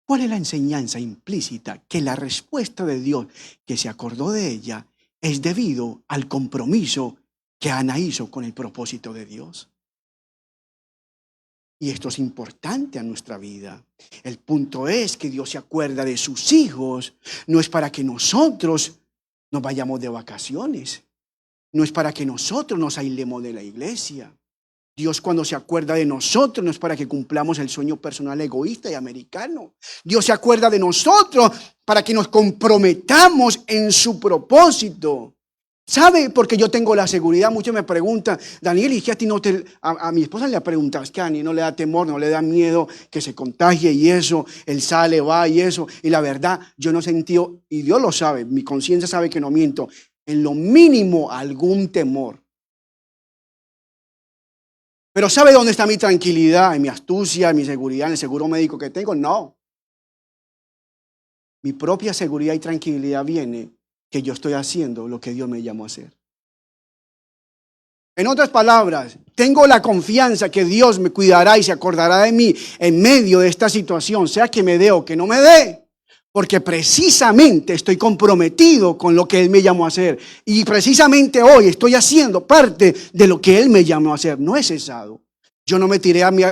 ¿Cuál es la enseñanza implícita? Que la respuesta de Dios que se acordó de ella es debido al compromiso que Ana hizo con el propósito de Dios. Y esto es importante a nuestra vida. El punto es que Dios se acuerda de sus hijos. No es para que nosotros nos vayamos de vacaciones. No es para que nosotros nos aislemos de la iglesia. Dios cuando se acuerda de nosotros no es para que cumplamos el sueño personal egoísta y americano. Dios se acuerda de nosotros para que nos comprometamos en su propósito. ¿Sabe? Porque yo tengo la seguridad. Muchos me preguntan, Daniel, ¿y que a ti no te... A mi esposa le ha preguntado, es que a Daniel no le da temor, no le da miedo que se contagie y eso, él sale, va y eso. Y la verdad, yo no he sentido, y Dios lo sabe, mi conciencia sabe que no miento, en lo mínimo algún temor. Pero ¿sabe dónde está mi tranquilidad, en mi astucia, en mi seguridad, en el seguro médico que tengo? No. Mi propia seguridad y tranquilidad viene que yo estoy haciendo lo que Dios me llamó a hacer. En otras palabras, tengo la confianza que Dios me cuidará y se acordará de mí en medio de esta situación, sea que me dé o que no me dé, porque precisamente estoy comprometido con lo que Él me llamó a hacer. Y precisamente hoy estoy haciendo parte de lo que Él me llamó a hacer. No he cesado. Yo no me tiré a mi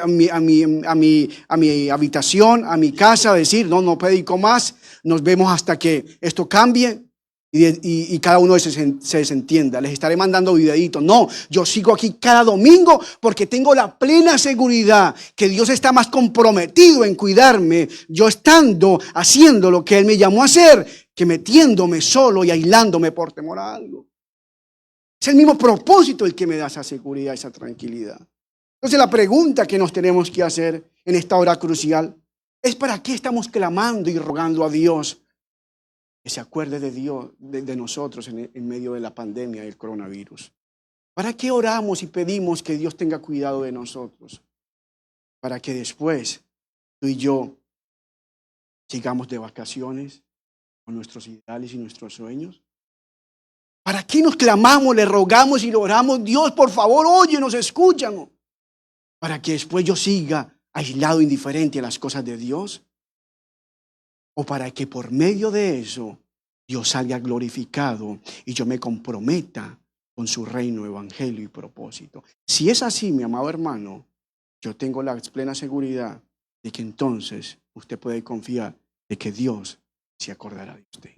habitación, a mi casa a decir, no predico más, nos vemos hasta que esto cambie. Y cada uno se desentienda. Les estaré mandando videitos. No, yo sigo aquí cada domingo porque tengo la plena seguridad que Dios está más comprometido en cuidarme, yo estando haciendo lo que Él me llamó a hacer, que metiéndome solo y aislándome por temor a algo. Es el mismo propósito el que me da esa seguridad, esa tranquilidad. Entonces la pregunta que nos tenemos que hacer en esta hora crucial es: ¿para qué estamos clamando y rogando a Dios que se acuerde de Dios, de nosotros en medio de la pandemia del coronavirus? ¿Para qué oramos y pedimos que Dios tenga cuidado de nosotros? Para que después tú y yo sigamos de vacaciones con nuestros ideales y nuestros sueños. ¿Para qué nos clamamos, le rogamos y le oramos? Dios, por favor, óyenos, escúchanos. Para que después yo siga aislado, indiferente a las cosas de Dios. O para que por medio de eso Dios salga glorificado y yo me comprometa con su reino, evangelio y propósito. Si es así, mi amado hermano, yo tengo la plena seguridad de que entonces usted puede confiar de que Dios se acordará de usted.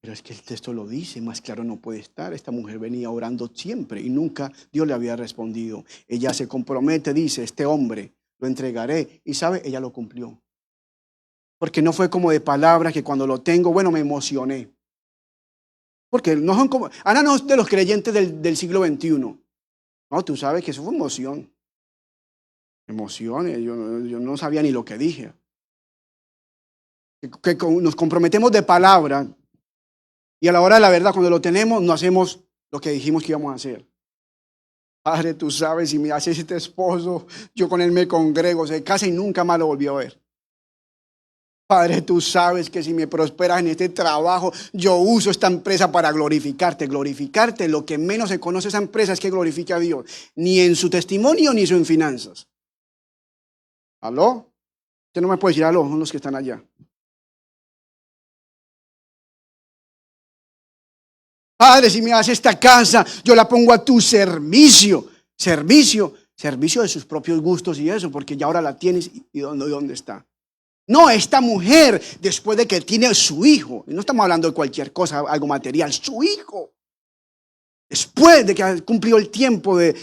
Pero es que el texto lo dice, más claro no puede estar. Esta mujer venía orando siempre y nunca Dios le había respondido. Ella se compromete, dice, este hombre lo entregaré. Y sabe, ella lo cumplió. Porque no fue como de palabras que cuando lo tengo, bueno, me emocioné. Porque no son como, Ana no es de los creyentes del siglo XXI. No, tú sabes que eso fue emoción. emociones, yo no sabía ni lo que dije. Nos comprometemos de palabra y a la hora de la verdad, cuando lo tenemos, no hacemos lo que dijimos que íbamos a hacer. Padre, tú sabes, si me haces este esposo, yo con él me congrego, se casa y nunca más lo volvió a ver. Padre, tú sabes que si me prosperas en este trabajo, yo uso esta empresa para glorificarte. Glorificarte, lo que menos se conoce esa empresa es que glorifique a Dios, ni en su testimonio ni en finanzas. ¿Aló? Usted no me puede decir aló, son los que están allá. Padre, si me das esta casa, yo la pongo a tu servicio. Servicio de sus propios gustos y eso, porque ya ahora la tienes y ¿dónde está? No, esta mujer, después de que tiene a su hijo, y no estamos hablando de cualquier cosa, algo material, su hijo, después de que ha cumplido el tiempo de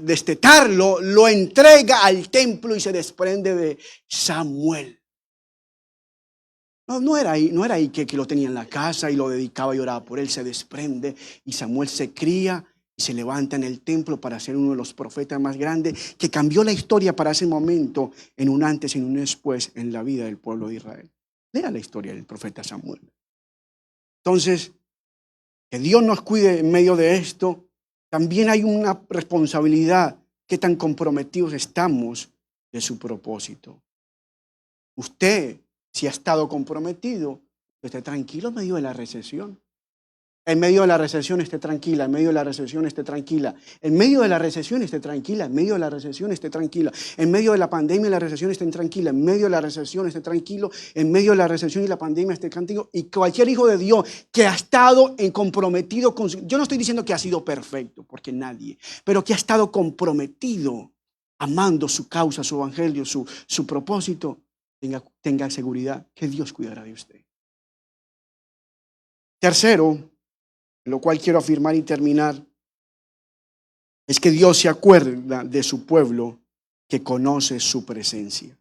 destetarlo, lo entrega al templo y se desprende de Samuel. No era ahí que lo tenía en la casa y lo dedicaba y oraba por él. Se desprende y Samuel se cría y se levanta en el templo para ser uno de los profetas más grandes que cambió la historia para ese momento en un antes y en un después en la vida del pueblo de Israel. Lea la historia del profeta Samuel. Entonces, que Dios nos cuide en medio de esto. También hay una responsabilidad. ¿Qué tan comprometidos estamos de su propósito? Usted, si ha estado comprometido, esté tranquilo en medio de la recesión. En medio de la recesión esté tranquila, en medio de la recesión esté tranquila, en medio de la recesión esté tranquila, en medio de la recesión esté tranquila, en medio de la pandemia y la recesión esté tranquila, en medio de la recesión esté tranquilo, en medio de la recesión y la pandemia esté tranquilo. Y cualquier hijo de Dios que ha estado comprometido con yo no estoy diciendo que ha sido perfecto, porque nadie, pero que ha estado comprometido, amando su causa, su evangelio, su propósito, tenga seguridad que Dios cuidará de usted. Tercero, lo cual quiero afirmar y terminar, es que Dios se acuerda de su pueblo que conoce su presencia.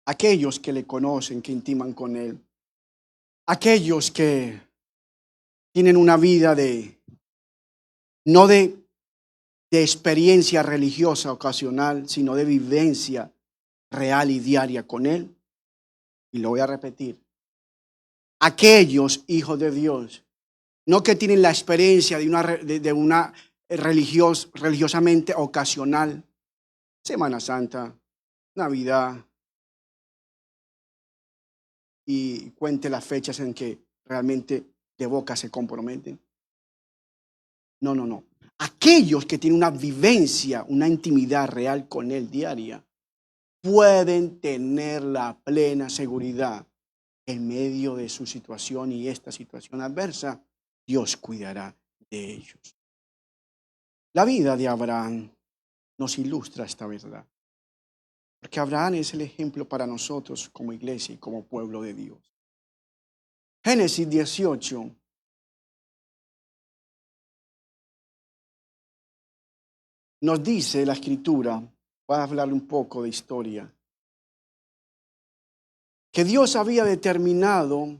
Aquellos que le conocen, que intiman con Él, aquellos que tienen una vida no de experiencia religiosa ocasional, sino de vivencia real y diaria con Él. Y lo voy a repetir. Aquellos hijos de Dios, no que tienen la experiencia de una religiosamente ocasional, Semana Santa, Navidad, y cuente las fechas en que realmente de boca se comprometen. No. Aquellos que tienen una vivencia, una intimidad real con Él diaria, pueden tener la plena seguridad en medio de su situación y esta situación adversa, Dios cuidará de ellos. La vida de Abraham nos ilustra esta verdad, porque Abraham es el ejemplo para nosotros como iglesia y como pueblo de Dios. Génesis 18. Nos dice la escritura, voy a hablar un poco de historia, que Dios había determinado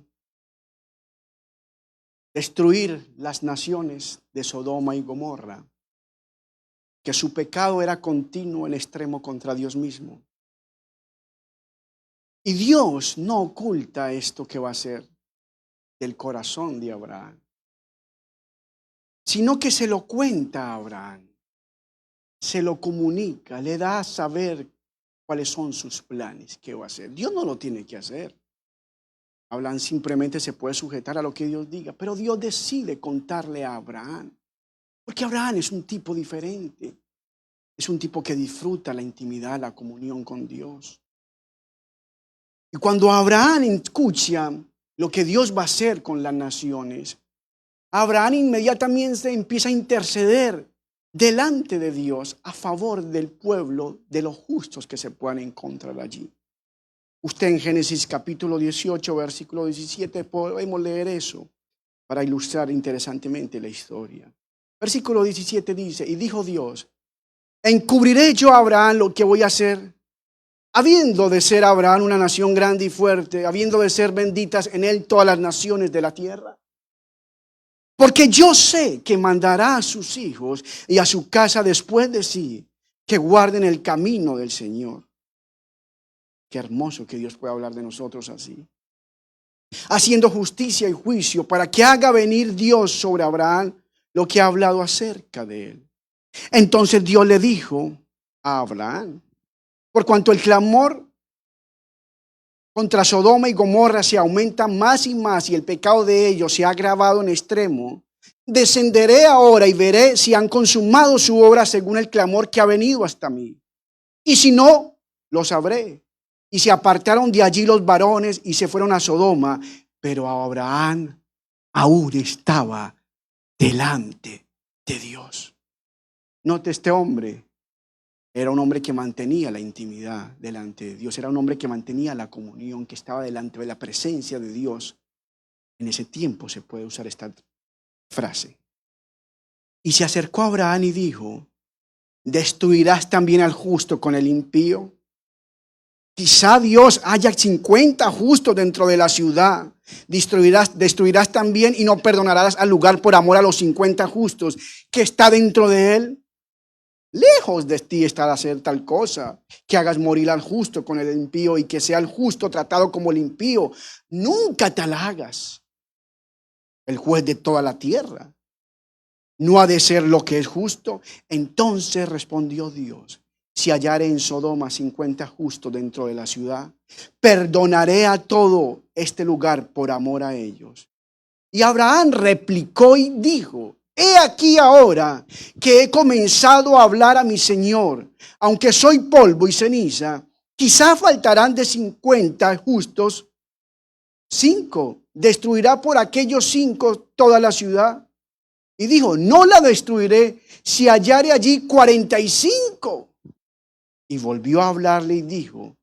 destruir las naciones de Sodoma y Gomorra, que su pecado era continuo en extremo contra Dios mismo. Y Dios no oculta esto que va a hacer del corazón de Abraham, sino que se lo cuenta a Abraham, se lo comunica, le da a saber cuáles son sus planes, qué va a hacer. Dios no lo tiene que hacer. Abraham simplemente se puede sujetar a lo que Dios diga, pero Dios decide contarle a Abraham, porque Abraham es un tipo diferente, es un tipo que disfruta la intimidad, la comunión con Dios. Y cuando Abraham escucha lo que Dios va a hacer con las naciones, Abraham inmediatamente empieza a interceder delante de Dios a favor del pueblo, de los justos que se puedan encontrar allí. Usted en Génesis capítulo 18, versículo 17, podemos leer eso para ilustrar interesantemente la historia. Versículo 17 dice, y dijo Dios, ¿encubriré yo a Abraham lo que voy a hacer? Habiendo de ser Abraham una nación grande y fuerte, habiendo de ser benditas en él todas las naciones de la tierra. Porque yo sé que mandará a sus hijos y a su casa después de sí, que guarden el camino del Señor. Qué hermoso que Dios pueda hablar de nosotros así. Haciendo justicia y juicio para que haga venir Dios sobre Abraham lo que ha hablado acerca de él. Entonces Dios le dijo a Abraham, por cuanto el clamor contra Sodoma y Gomorra se aumenta más y más y el pecado de ellos se ha agravado en extremo, descenderé ahora y veré si han consumado su obra según el clamor que ha venido hasta mí. Y si no, lo sabré. Y se apartaron de allí los varones y se fueron a Sodoma, pero Abraham aún estaba delante de Dios. Note, este hombre era un hombre que mantenía la intimidad delante de Dios. Era un hombre que mantenía la comunión, que estaba delante de la presencia de Dios. En ese tiempo se puede usar esta frase. Y se acercó a Abraham y dijo, ¿destruirás también al justo con el impío? Quizá Dios haya 50 justos dentro de la ciudad. Destruirás también y no perdonarás al lugar por amor a los 50 justos que está dentro de él. Lejos de ti está hacer tal cosa, que hagas morir al justo con el impío y que sea el justo tratado como el impío. Nunca te la hagas. El juez de toda la tierra no ha de ser lo que es justo. Entonces respondió Dios, si hallare en Sodoma 50 justos dentro de la ciudad, perdonaré a todo este lugar por amor a ellos. Y Abraham replicó y dijo, he aquí ahora que he comenzado a hablar a mi Señor, aunque soy polvo y ceniza, quizá faltarán de 50 justos 5. ¿Destruirá por aquellos 5 toda la ciudad? Y dijo, no la destruiré si hallare allí 45. Y volvió a hablarle y dijo,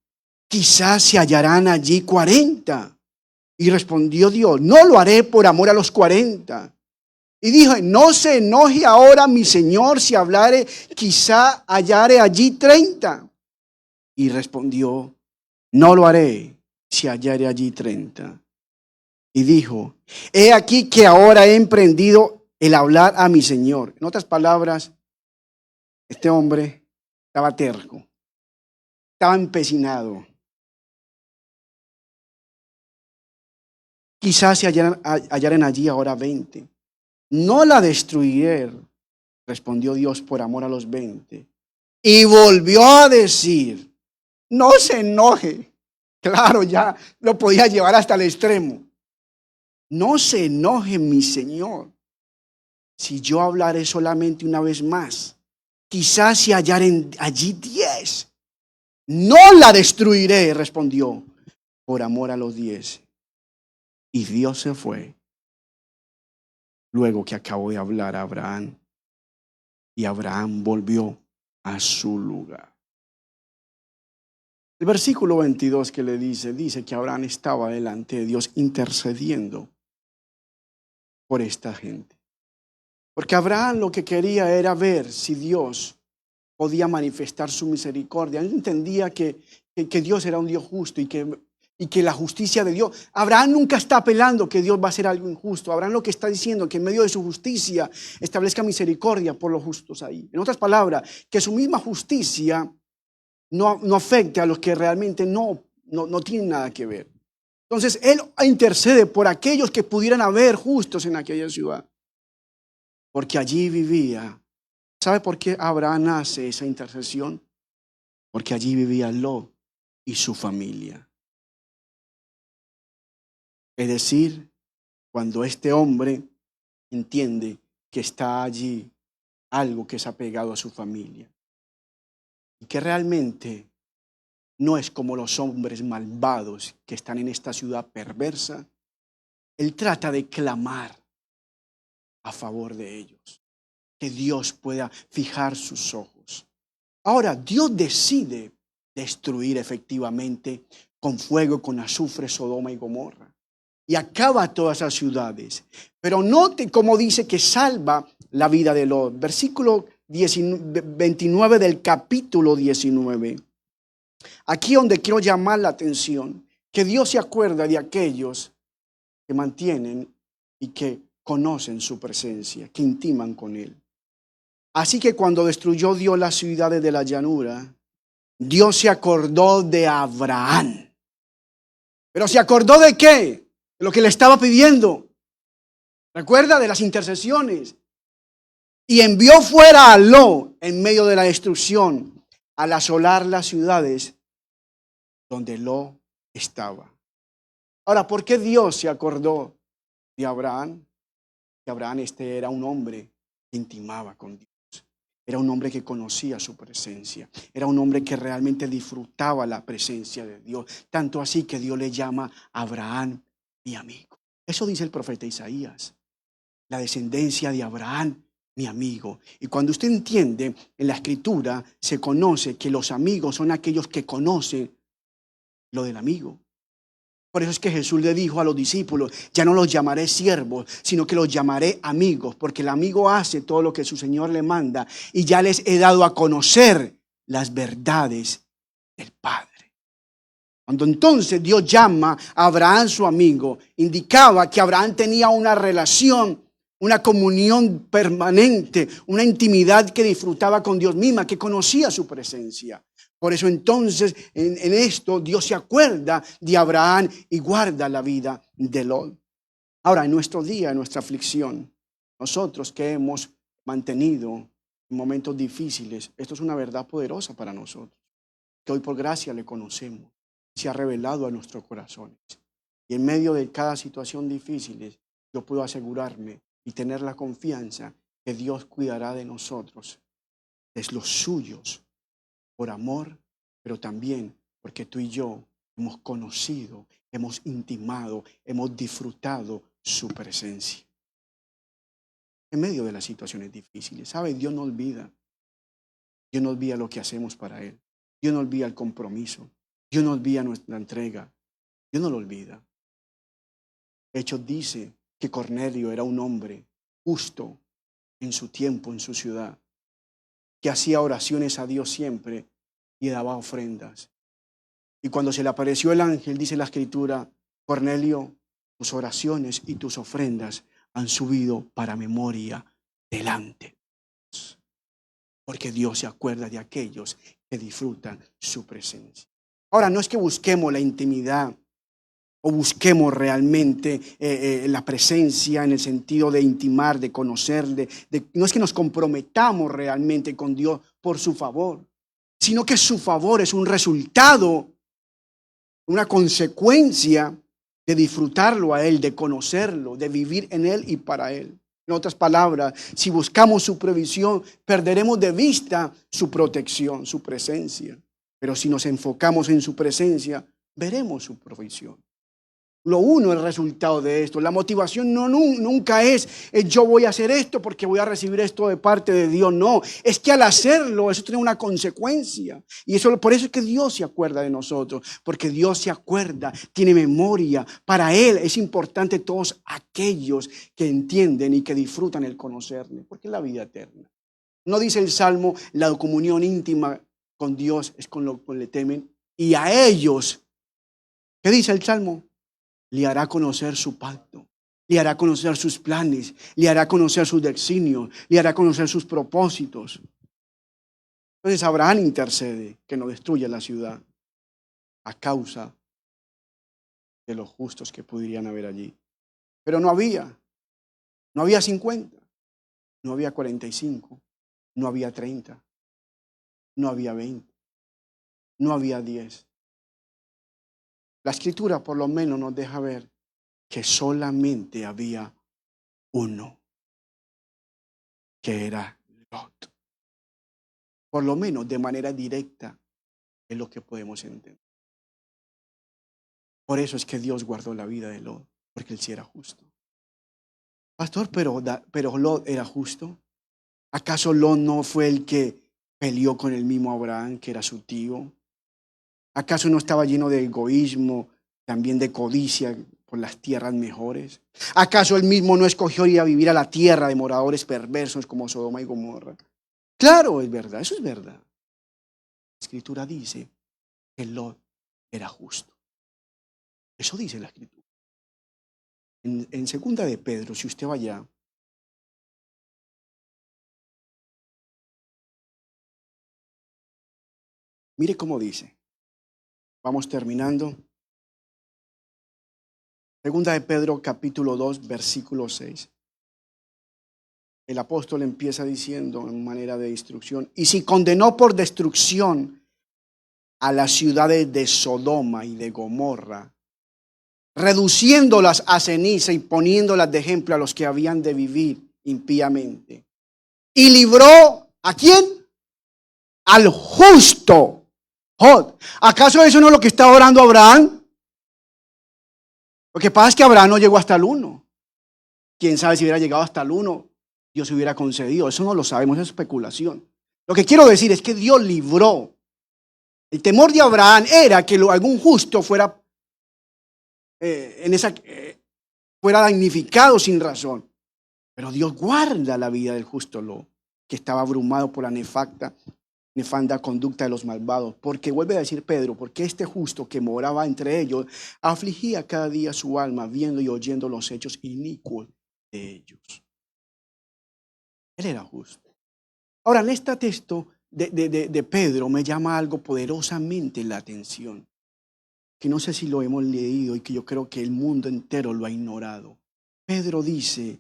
quizás se hallarán allí 40. Y respondió Dios, no lo haré por amor a los 40. Y dijo, no se enoje ahora mi Señor si hablare, quizá hallare allí 30. Y respondió, no lo haré si hallare allí 30. Y dijo, he aquí que ahora he emprendido el hablar a mi Señor. En otras palabras, este hombre estaba terco, estaba empecinado. Quizás se hallaren allí ahora 20. No la destruiré, respondió Dios por amor a los 20. Y volvió a decir, no se enoje. Claro, ya lo podía llevar hasta el extremo. No se enoje mi Señor si yo hablaré solamente una vez más. Quizás se hallaren allí 10. No la destruiré, respondió, por amor a los 10. Y Dios se fue. Luego que acabó de hablar a Abraham. Y Abraham volvió a su lugar. El versículo 22 que le dice que Abraham estaba delante de Dios intercediendo por esta gente. Porque Abraham lo que quería era ver si Dios podía manifestar su misericordia. Él entendía que Dios era un Dios justo y que la justicia de Dios. Abraham nunca está apelando que Dios va a hacer algo injusto. Abraham lo que está diciendo que en medio de su justicia establezca misericordia por los justos ahí. En otras palabras, que su misma justicia no afecte a los que realmente no tienen nada que ver. Entonces, él intercede por aquellos que pudieran haber justos en aquella ciudad. Porque allí vivía. ¿Sabe por qué Abraham hace esa intercesión? Porque allí vivía Lot y su familia. Es decir, cuando este hombre entiende que está allí algo que es apegado a su familia. Y que realmente no es como los hombres malvados que están en esta ciudad perversa. Él trata de clamar a favor de ellos. Que Dios pueda fijar sus ojos. Ahora, Dios decide destruir efectivamente con fuego, con azufre, Sodoma y Gomorra. Y acaba todas esas ciudades. Pero note cómo dice que salva la vida de Lot. Versículo 29 del capítulo 19. Aquí donde quiero llamar la atención, que Dios se acuerda de aquellos que mantienen y que conocen su presencia, que intiman con Él. Así que cuando destruyó Dios las ciudades de la llanura, Dios se acordó de Abraham. ¿Pero se acordó de qué? De lo que le estaba pidiendo. ¿Recuerda? De las intercesiones. Y envió fuera a Lot en medio de la destrucción, al asolar las ciudades donde Lot estaba. Ahora, ¿por qué Dios se acordó de Abraham? Que Abraham era un hombre que intimaba con Dios. Era un hombre que conocía su presencia. Era un hombre que realmente disfrutaba la presencia de Dios. Tanto así que Dios le llama a Abraham mi amigo. Eso dice el profeta Isaías. La descendencia de Abraham, mi amigo. Y cuando usted entiende, en la escritura se conoce que los amigos son aquellos que conocen lo del amigo. Por eso es que Jesús le dijo a los discípulos, ya no los llamaré siervos, sino que los llamaré amigos, porque el amigo hace todo lo que su Señor le manda y ya les he dado a conocer las verdades del Padre. Cuando entonces Dios llama a Abraham su amigo, indicaba que Abraham tenía una relación, una comunión permanente, una intimidad que disfrutaba con Dios misma, que conocía su presencia. Por eso entonces en esto Dios se acuerda de Abraham y guarda la vida de Lot. Ahora, en nuestro día, en nuestra aflicción, nosotros que hemos mantenido en momentos difíciles, esto es una verdad poderosa para nosotros, que hoy por gracia le conocemos, se ha revelado a nuestros corazones. Y en medio de cada situación difícil, yo puedo asegurarme y tener la confianza que Dios cuidará de nosotros, de los suyos, por amor, pero también porque tú y yo hemos conocido, hemos intimado, hemos disfrutado su presencia. En medio de las situaciones difíciles, ¿sabe? Dios no olvida. Dios no olvida lo que hacemos para Él. Dios no olvida el compromiso. Dios no olvida nuestra entrega. Dios no lo olvida. Hechos dice que Cornelio era un hombre justo en su tiempo, en su ciudad, que hacía oraciones a Dios siempre y daba ofrendas. Y cuando se le apareció el ángel, dice la escritura, Cornelio, tus oraciones y tus ofrendas han subido para memoria delante de Dios. Porque Dios se acuerda de aquellos que disfrutan su presencia. Ahora, no es que busquemos la intimidad o busquemos realmente la presencia en el sentido de intimar, de conocer, no es que nos comprometamos realmente con Dios por su favor, sino que su favor es un resultado, una consecuencia de disfrutarlo a Él, de conocerlo, de vivir en Él y para Él. En otras palabras, si buscamos su provisión, perderemos de vista su protección, su presencia. Pero si nos enfocamos en su presencia, veremos su provisión. Lo uno es el resultado de esto. La motivación nunca es yo voy a hacer esto porque voy a recibir esto de parte de Dios. No, es que al hacerlo eso tiene una consecuencia. Y por eso es que Dios se acuerda de nosotros. Porque Dios se acuerda, tiene memoria. Para Él es importante todos aquellos que entienden y que disfrutan el conocerle. Porque es la vida eterna. No dice el Salmo, la comunión íntima con Dios es con lo que le temen. Y a ellos, ¿qué dice el Salmo? Le hará conocer su pacto, le hará conocer sus planes, le hará conocer sus designios, le hará conocer sus propósitos. Entonces Abraham intercede que no destruya la ciudad a causa de los justos que podrían haber allí. Pero no había 50, no había 45, no había 30, no había 20, no había 10. La escritura por lo menos nos deja ver que solamente había uno, que era Lot. Por lo menos de manera directa es lo que podemos entender. Por eso es que Dios guardó la vida de Lot, porque él sí era justo. Pastor, pero Lot era justo. ¿Acaso Lot no fue el que peleó con el mismo Abraham, que era su tío? ¿Acaso no estaba lleno de egoísmo, también de codicia por las tierras mejores? ¿Acaso él mismo no escogió ir a vivir a la tierra de moradores perversos como Sodoma y Gomorra? Claro, es verdad, eso es verdad. La escritura dice que Lot era justo. Eso dice la escritura. En segunda de Pedro, si usted va allá, mire cómo dice. Vamos terminando. Segunda de Pedro, capítulo 2, versículo 6. El apóstol empieza diciendo en manera de instrucción: y si condenó por destrucción a las ciudades de Sodoma y de Gomorra, reduciéndolas a ceniza y poniéndolas de ejemplo a los que habían de vivir impíamente. Y libró ¿a quién? Al justo. Jod. ¿Acaso eso no es lo que está orando Abraham? Lo que pasa es que Abraham no llegó hasta el 1. Quién sabe si hubiera llegado hasta el 1, Dios hubiera concedido. Eso no lo sabemos, es especulación. Lo que quiero decir es que Dios libró. El temor de Abraham era que algún justo fuera fuera damnificado sin razón. Pero Dios guarda la vida del justo Lot, que estaba abrumado por la nefanda conducta de los malvados. Porque vuelve a decir Pedro, porque este justo que moraba entre ellos afligía cada día su alma, viendo y oyendo los hechos inicuos de ellos. Él era justo. Ahora, en este texto de Pedro me llama algo poderosamente la atención, que no sé si lo hemos leído y que yo creo que el mundo entero lo ha ignorado. Pedro dice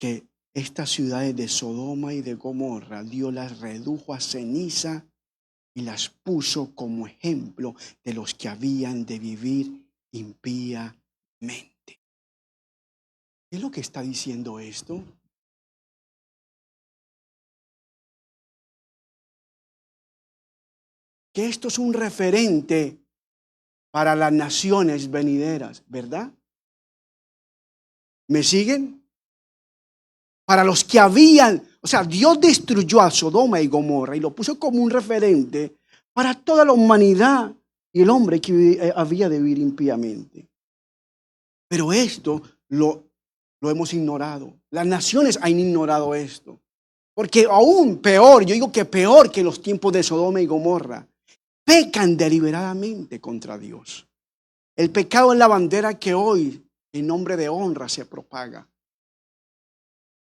que estas ciudades de Sodoma y de Gomorra, Dios las redujo a ceniza y las puso como ejemplo de los que habían de vivir impíamente. ¿Qué es lo que está diciendo esto? Que esto es un referente para las naciones venideras, ¿verdad? ¿Me siguen? Para los que habían, o sea, Dios destruyó a Sodoma y Gomorra y lo puso como un referente para toda la humanidad y el hombre que había de vivir impíamente. Pero esto lo hemos ignorado. Las naciones han ignorado esto. Porque aún peor, yo digo que peor que los tiempos de Sodoma y Gomorra, pecan deliberadamente contra Dios. El pecado es la bandera que hoy en nombre de honra se propaga.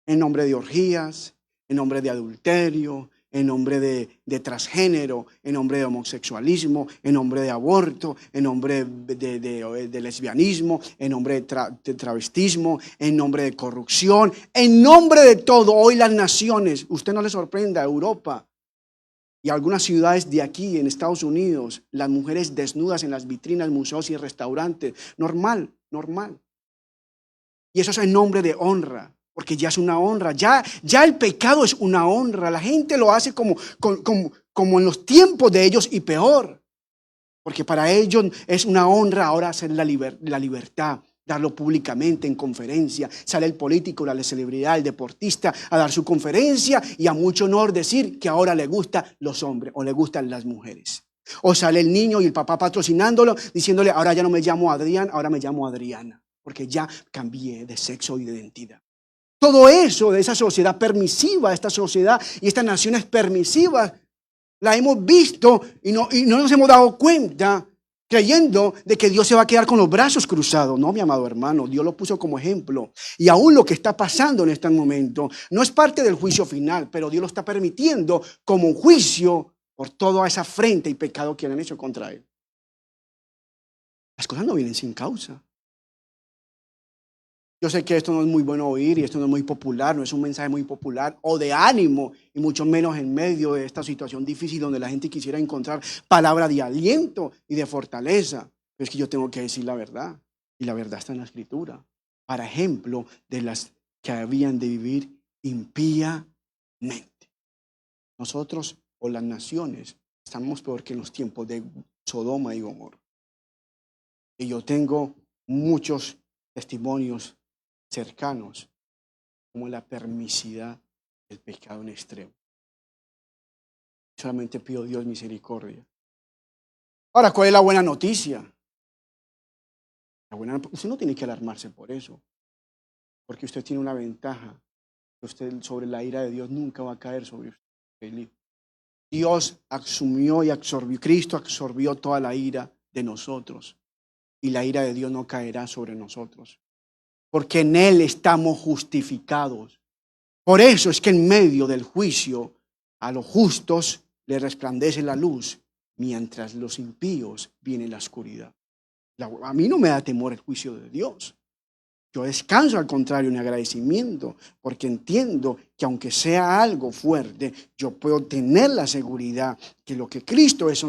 En nombre de orgías, en nombre de adulterio, en nombre de transgénero, en nombre de homosexualismo, en nombre de aborto, en nombre de lesbianismo, en nombre de travestismo, en nombre de corrupción, en nombre de todo. Hoy las naciones, usted no le sorprenda, Europa y algunas ciudades de aquí en Estados Unidos, las mujeres desnudas en las vitrinas, museos y restaurantes, normal. Y eso es en nombre de honra. Porque ya es una honra, ya el pecado es una honra. La gente lo hace como en los tiempos de ellos y peor. Porque para ellos es una honra ahora hacer la libertad, darlo públicamente en conferencia. Sale el político, la celebridad, el deportista a dar su conferencia y a mucho honor decir que ahora le gustan los hombres o le gustan las mujeres. O sale el niño y el papá patrocinándolo, diciéndole: ahora ya no me llamo Adrián, ahora me llamo Adriana, porque ya cambié de sexo y de identidad. Todo eso de esa sociedad permisiva, esta sociedad y estas naciones permisivas, la hemos visto y no nos hemos dado cuenta, creyendo de que Dios se va a quedar con los brazos cruzados. No, mi amado hermano, Dios lo puso como ejemplo. Y aún lo que está pasando en este momento no es parte del juicio final, pero Dios lo está permitiendo como un juicio por toda esa afrenta y pecado que han hecho contra Él. Las cosas no vienen sin causa. Yo sé que esto no es muy bueno oír y esto no es muy popular, no es un mensaje muy popular o de ánimo, y mucho menos en medio de esta situación difícil donde la gente quisiera encontrar palabra de aliento y de fortaleza. Pero es que yo tengo que decir la verdad, y la verdad está en la Escritura, para ejemplo de las que habían de vivir impíamente. Nosotros o las naciones estamos peor que en los tiempos de Sodoma y Gomorra. Y yo tengo muchos testimonios cercanos como la permisidad del pecado en extremo. Solamente pido a Dios misericordia. Ahora, ¿cuál es la buena noticia? Usted no tiene que alarmarse por eso, porque usted tiene una ventaja. Usted sobre la ira de Dios nunca va a caer sobre usted. Dios asumió y absorbió, Cristo absorbió toda la ira de nosotros, y la ira de Dios no caerá sobre nosotros. porque en Él estamos justificados. Por eso es que en medio del juicio a los justos le resplandece la luz, mientras los impíos viene la oscuridad. A mí no me da temor el juicio de Dios. Yo descanso, al contrario, en agradecimiento, porque entiendo que aunque sea algo fuerte, yo puedo tener la seguridad que lo que Cristo hizo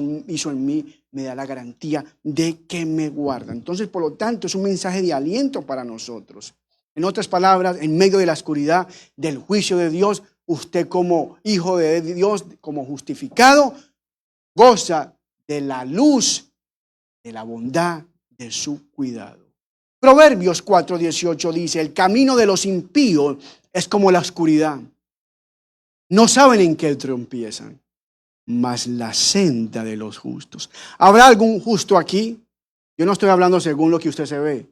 en mí me da la garantía de que me guarda. Entonces, por lo tanto, es un mensaje de aliento para nosotros. En otras palabras, en medio de la oscuridad del juicio de Dios, usted como hijo de Dios, como justificado, goza de la luz, de la bondad, de su cuidado. Proverbios 4:18 dice: el camino de los impíos es como la oscuridad. No saben en qué tropiezan, mas la senda de los justos. ¿Habrá algún justo aquí? Yo no estoy hablando según lo que usted se ve.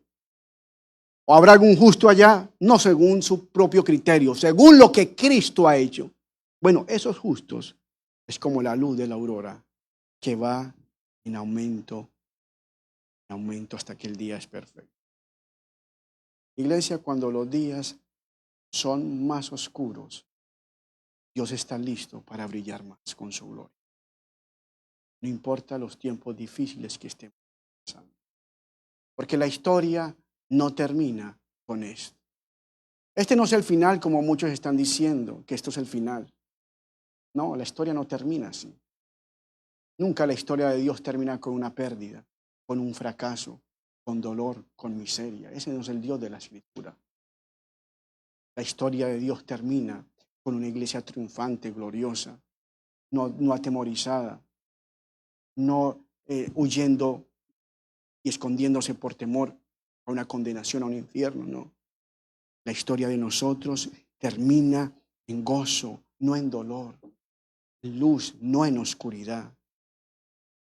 ¿O habrá algún justo allá? No según su propio criterio, según lo que Cristo ha hecho. Bueno, esos justos es como la luz de la aurora que va en aumento hasta que el día es perfecto. Iglesia, cuando los días son más oscuros, Dios está listo para brillar más con su gloria. No importa los tiempos difíciles que estemos pasando. Porque la historia no termina con esto. Este no es el final, como muchos están diciendo, que esto es el final. No, la historia no termina así. Nunca la historia de Dios termina con una pérdida, con un fracaso, con dolor, con miseria. Ese no es el Dios de la Escritura. La historia de Dios termina con una iglesia triunfante, gloriosa, no atemorizada, no huyendo y escondiéndose por temor a una condenación, a un infierno, no. La historia de nosotros termina en gozo, no en dolor, en luz, no en oscuridad,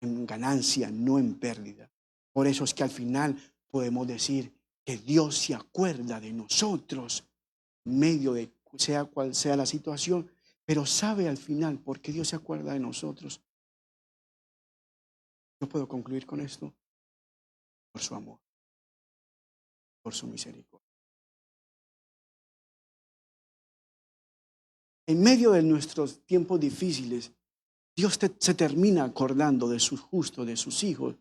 en ganancia, no en pérdida. Por eso es que al final podemos decir que Dios se acuerda de nosotros en medio de sea cual sea la situación, pero sabe al final por qué Dios se acuerda de nosotros. Yo puedo concluir con esto: por su amor, por su misericordia. En medio de nuestros tiempos difíciles, Dios se termina acordando de sus justos, de sus hijos.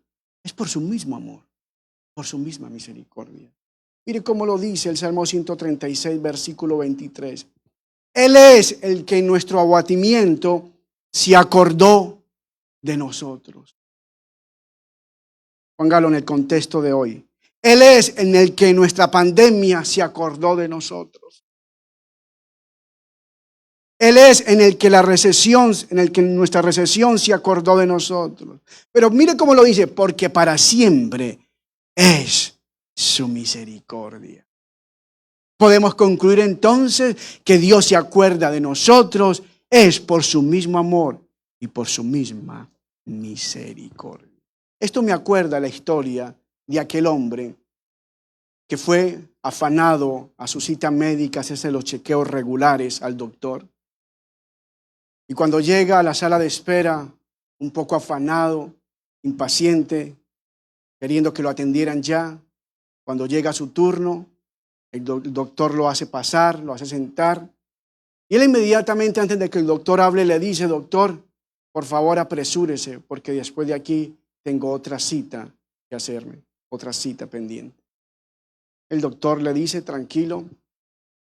Es por su mismo amor, por su misma misericordia. Mire cómo lo dice el Salmo 136, versículo 23. Él es el que en nuestro abatimiento se acordó de nosotros. Póngalo en el contexto de hoy. Él es en el que en nuestra pandemia se acordó de nosotros. Él es en el que nuestra recesión se acordó de nosotros. Pero mire cómo lo dice: porque para siempre es su misericordia. Podemos concluir entonces que Dios se acuerda de nosotros es por su mismo amor y por su misma misericordia. Esto me acuerda la historia de aquel hombre que fue afanado a su cita médica, hacerse los chequeos regulares al doctor. Y cuando llega a la sala de espera, un poco afanado, impaciente, queriendo que lo atendieran ya, cuando llega su turno, el doctor lo hace pasar, lo hace sentar. Y él inmediatamente, antes de que el doctor hable, le dice: doctor, por favor apresúrese, porque después de aquí tengo otra cita que hacerme, otra cita pendiente. El doctor le dice: tranquilo,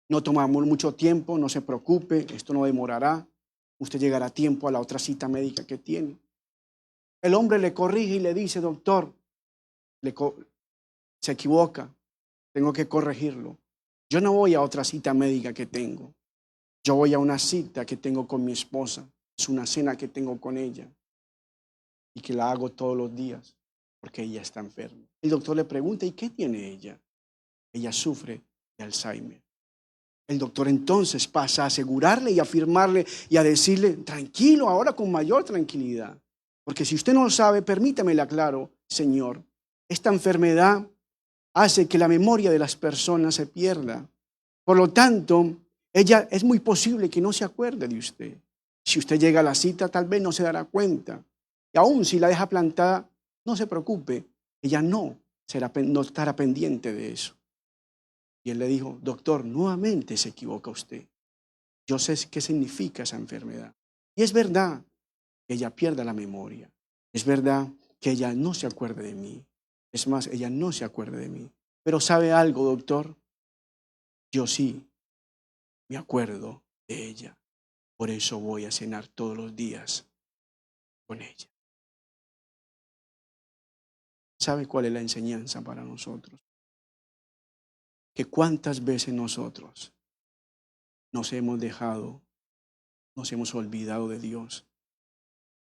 no toma mucho tiempo, no se preocupe, esto no demorará. Usted llegará a tiempo a la otra cita médica que tiene. El hombre le corrige y le dice: doctor, se equivoca, tengo que corregirlo. Yo no voy a otra cita médica que tengo. Yo voy a una cita que tengo con mi esposa. Es una cena que tengo con ella y que la hago todos los días porque ella está enferma. El doctor le pregunta: ¿y qué tiene ella? Ella sufre de Alzheimer. El doctor entonces pasa a asegurarle y a afirmarle y a decirle: tranquilo, ahora con mayor tranquilidad. Porque si usted no lo sabe, permítame le aclaro, señor, esta enfermedad hace que la memoria de las personas se pierda. Por lo tanto, ella es muy posible que no se acuerde de usted. Si usted llega a la cita, tal vez no se dará cuenta. Y aún si la deja plantada, no se preocupe, ella no estará pendiente de eso. Y él le dijo, doctor, nuevamente se equivoca usted. Yo sé qué significa esa enfermedad. Y es verdad que ella pierda la memoria. Es verdad que ella no se acuerde de mí. Es más, ella no se acuerde de mí. Pero ¿sabe algo, doctor? Yo sí me acuerdo de ella. Por eso voy a cenar todos los días con ella. ¿Sabe cuál es la enseñanza para nosotros? Que cuántas veces nosotros nos hemos dejado, nos hemos olvidado de Dios,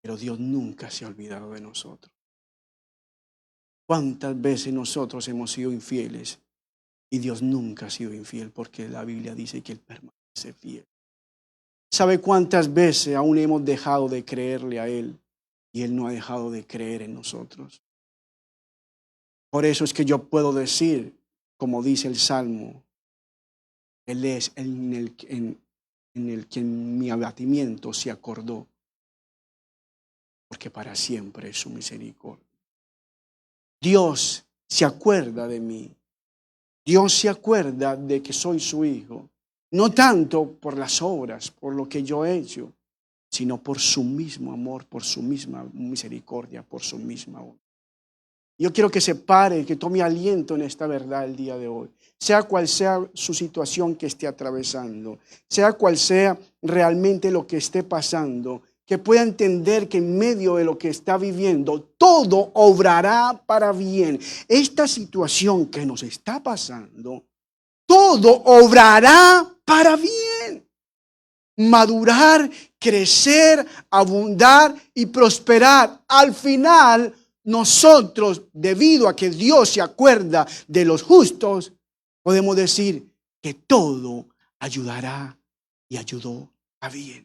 pero Dios nunca se ha olvidado de nosotros. Cuántas veces nosotros hemos sido infieles y Dios nunca ha sido infiel, porque la Biblia dice que Él permanece fiel. ¿Sabe cuántas veces aún hemos dejado de creerle a Él y Él no ha dejado de creer en nosotros? Por eso es que yo puedo decir, como dice el Salmo, Él es en el que en mi abatimiento se acordó, porque para siempre es su misericordia. Dios se acuerda de mí. Dios se acuerda de que soy su hijo, no tanto por las obras, por lo que yo he hecho, sino por su mismo amor, por su misma misericordia, por su misma obra. Yo quiero que se pare, que tome aliento en esta verdad el día de hoy. Sea cual sea su situación que esté atravesando, sea cual sea realmente lo que esté pasando, que pueda entender que en medio de lo que está viviendo, todo obrará para bien. Esta situación que nos está pasando, todo obrará para bien. Madurar, crecer, abundar y prosperar. Al final, nosotros, debido a que Dios se acuerda de los justos, podemos decir que todo ayudará y ayudó a bien.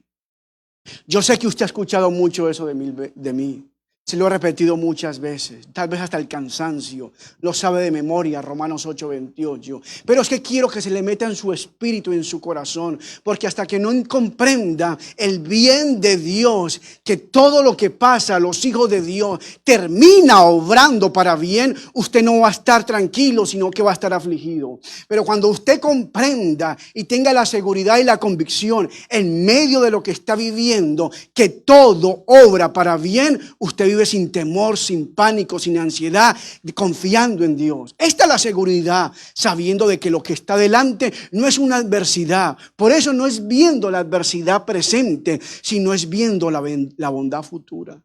Yo sé que usted ha escuchado mucho eso de mí. Se lo he repetido muchas veces, tal vez hasta el cansancio. Lo sabe de memoria, Romanos 8:28. Pero es que quiero que se le meta en su espíritu, en su corazón. Porque hasta que no comprenda el bien de Dios, que todo lo que pasa a los hijos de Dios termina obrando para bien, usted no va a estar tranquilo, sino que va a estar afligido. Pero cuando usted comprenda y tenga la seguridad y la convicción en medio de lo que está viviendo, que todo obra para bien, usted vive sin temor, sin pánico, sin ansiedad, confiando en Dios. Esta es la seguridad, sabiendo de que lo que está delante no es una adversidad. Por eso no es viendo la adversidad presente, sino es viendo la bondad futura.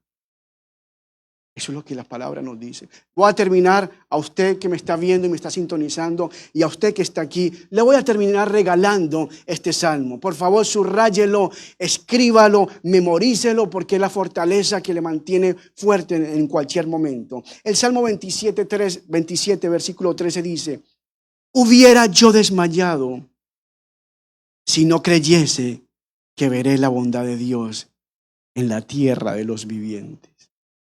Eso es lo que la palabra nos dice. Voy a terminar, a usted que me está viendo y me está sintonizando, y a usted que está aquí, le voy a terminar regalando este salmo. Por favor, subráyelo, escríbalo, memorícelo, porque es la fortaleza que le mantiene fuerte en cualquier momento. El Salmo 27, versículo 13 dice: hubiera yo desmayado si no creyese que veré la bondad de Dios en la tierra de los vivientes.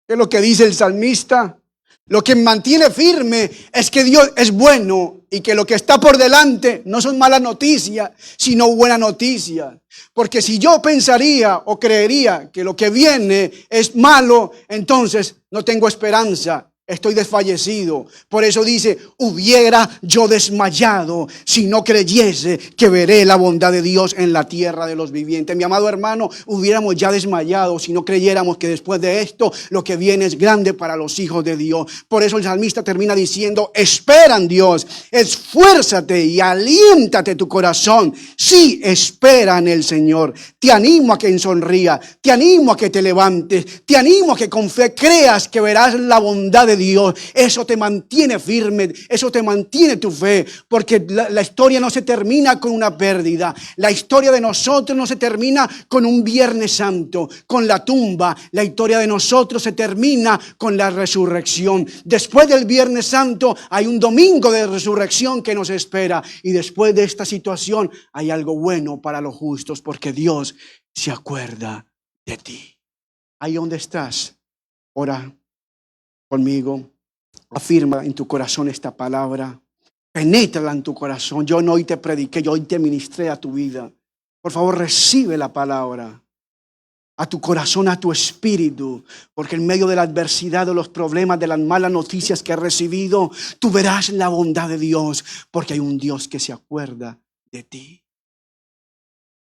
¿Qué es lo que dice el salmista? Lo que mantiene firme es que Dios es bueno y que lo que está por delante no son malas noticias, sino buenas noticias. Porque si yo pensaría o creería que lo que viene es malo, entonces no tengo esperanza. Estoy desfallecido. Por eso dice: hubiera yo desmayado si no creyese que veré la bondad de Dios en la tierra de los vivientes. Mi amado hermano, hubiéramos ya desmayado si no creyéramos que después de esto lo que viene es grande para los hijos de Dios. Por eso el salmista termina diciendo: espera en Dios, esfuérzate y aliéntate tu corazón. Sí, espera en el Señor. Te animo a que sonría, te animo a que te levantes, te animo a que con fe creas que verás la bondad de Dios. Eso te mantiene firme, eso te mantiene tu fe, porque la historia no se termina con una pérdida. La historia de nosotros no se termina con un Viernes Santo, con la tumba. La historia de nosotros se termina con la resurrección. Después del Viernes Santo hay un domingo de resurrección que nos espera, y después de esta situación hay algo bueno para los justos, porque Dios se acuerda de ti. Ahí donde estás, ora conmigo, afirma en tu corazón esta palabra, penétrala en tu corazón. Yo no hoy te prediqué, yo hoy te ministré a tu vida. Por favor, recibe la palabra. a tu corazón, a tu espíritu, porque en medio de la adversidad, de los problemas, de las malas noticias que has recibido, tú verás la bondad de Dios, porque hay un Dios que se acuerda de ti,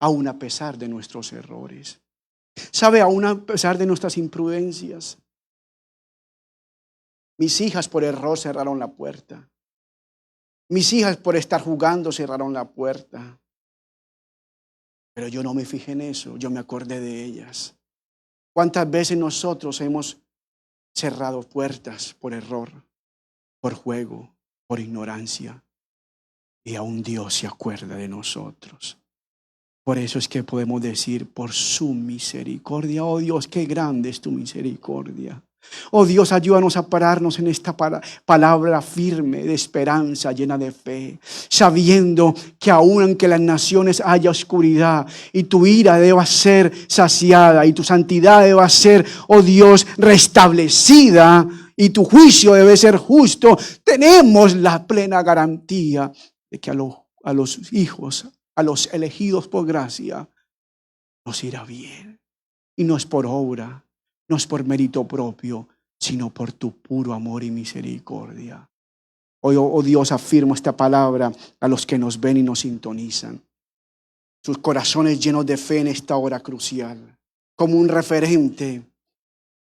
aún a pesar de nuestros errores. ¿Sabe? Aún a pesar de nuestras imprudencias. Mis hijas por error cerraron la puerta. Mis hijas por estar jugando cerraron la puerta. Pero yo no me fijé en eso, yo me acordé de ellas. ¿Cuántas veces nosotros hemos cerrado puertas por error, por juego, por ignorancia? Y aún Dios se acuerda de nosotros. Por eso es que podemos decir, por su misericordia, oh Dios, qué grande es tu misericordia. Oh Dios, ayúdanos a pararnos en esta palabra firme de esperanza, llena de fe, sabiendo que aunque en las naciones haya oscuridad y tu ira deba ser saciada y tu santidad deba ser, oh Dios, restablecida y tu juicio debe ser justo, tenemos la plena garantía de que a los hijos, a los elegidos por gracia, nos irá bien. Y no es por obra, no es por mérito propio, sino por tu puro amor y misericordia. Hoy, oh Dios, afirmo esta palabra a los que nos ven y nos sintonizan. Sus corazones llenos de fe en esta hora crucial, como un referente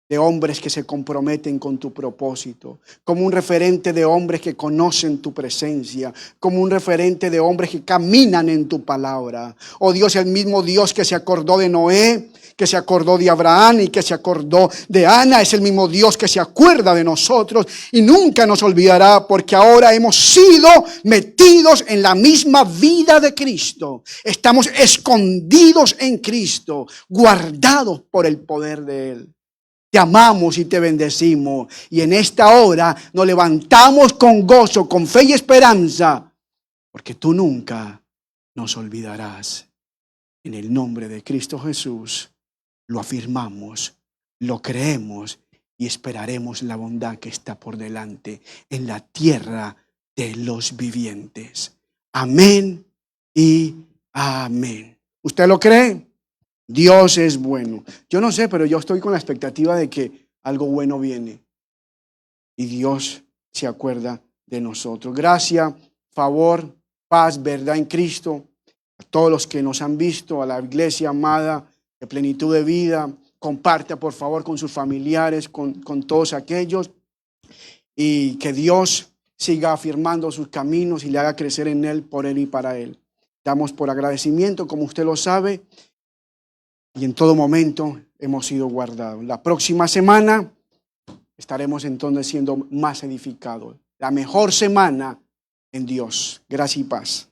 de hombres que se comprometen con tu propósito, como un referente de hombres que conocen tu presencia, como un referente de hombres que caminan en tu palabra. Oh Dios, el mismo Dios que se acordó de Noé, que se acordó de Abraham y que se acordó de Ana, es el mismo Dios que se acuerda de nosotros y nunca nos olvidará, porque ahora hemos sido metidos en la misma vida de Cristo. Estamos escondidos en Cristo, guardados por el poder de Él. Te amamos y te bendecimos. Y en esta hora nos levantamos con gozo, con fe y esperanza, porque tú nunca nos olvidarás. En el nombre de Cristo Jesús lo afirmamos, lo creemos y esperaremos la bondad que está por delante en la tierra de los vivientes. Amén y amén. ¿Usted lo cree? Dios es bueno. Yo no sé, pero yo estoy con la expectativa de que algo bueno viene. Y Dios se acuerda de nosotros. Gracia, favor, paz, verdad en Cristo. A todos los que nos han visto, a la iglesia amada de Plenitud de Vida. Comparta por favor con sus familiares, con todos aquellos. Y que Dios siga afirmando sus caminos y le haga crecer en Él, por Él y para Él. Damos por agradecimiento, como usted lo sabe. Y en todo momento hemos sido guardados. La próxima semana estaremos entonces siendo más edificados. La mejor semana en Dios. Gracia y paz.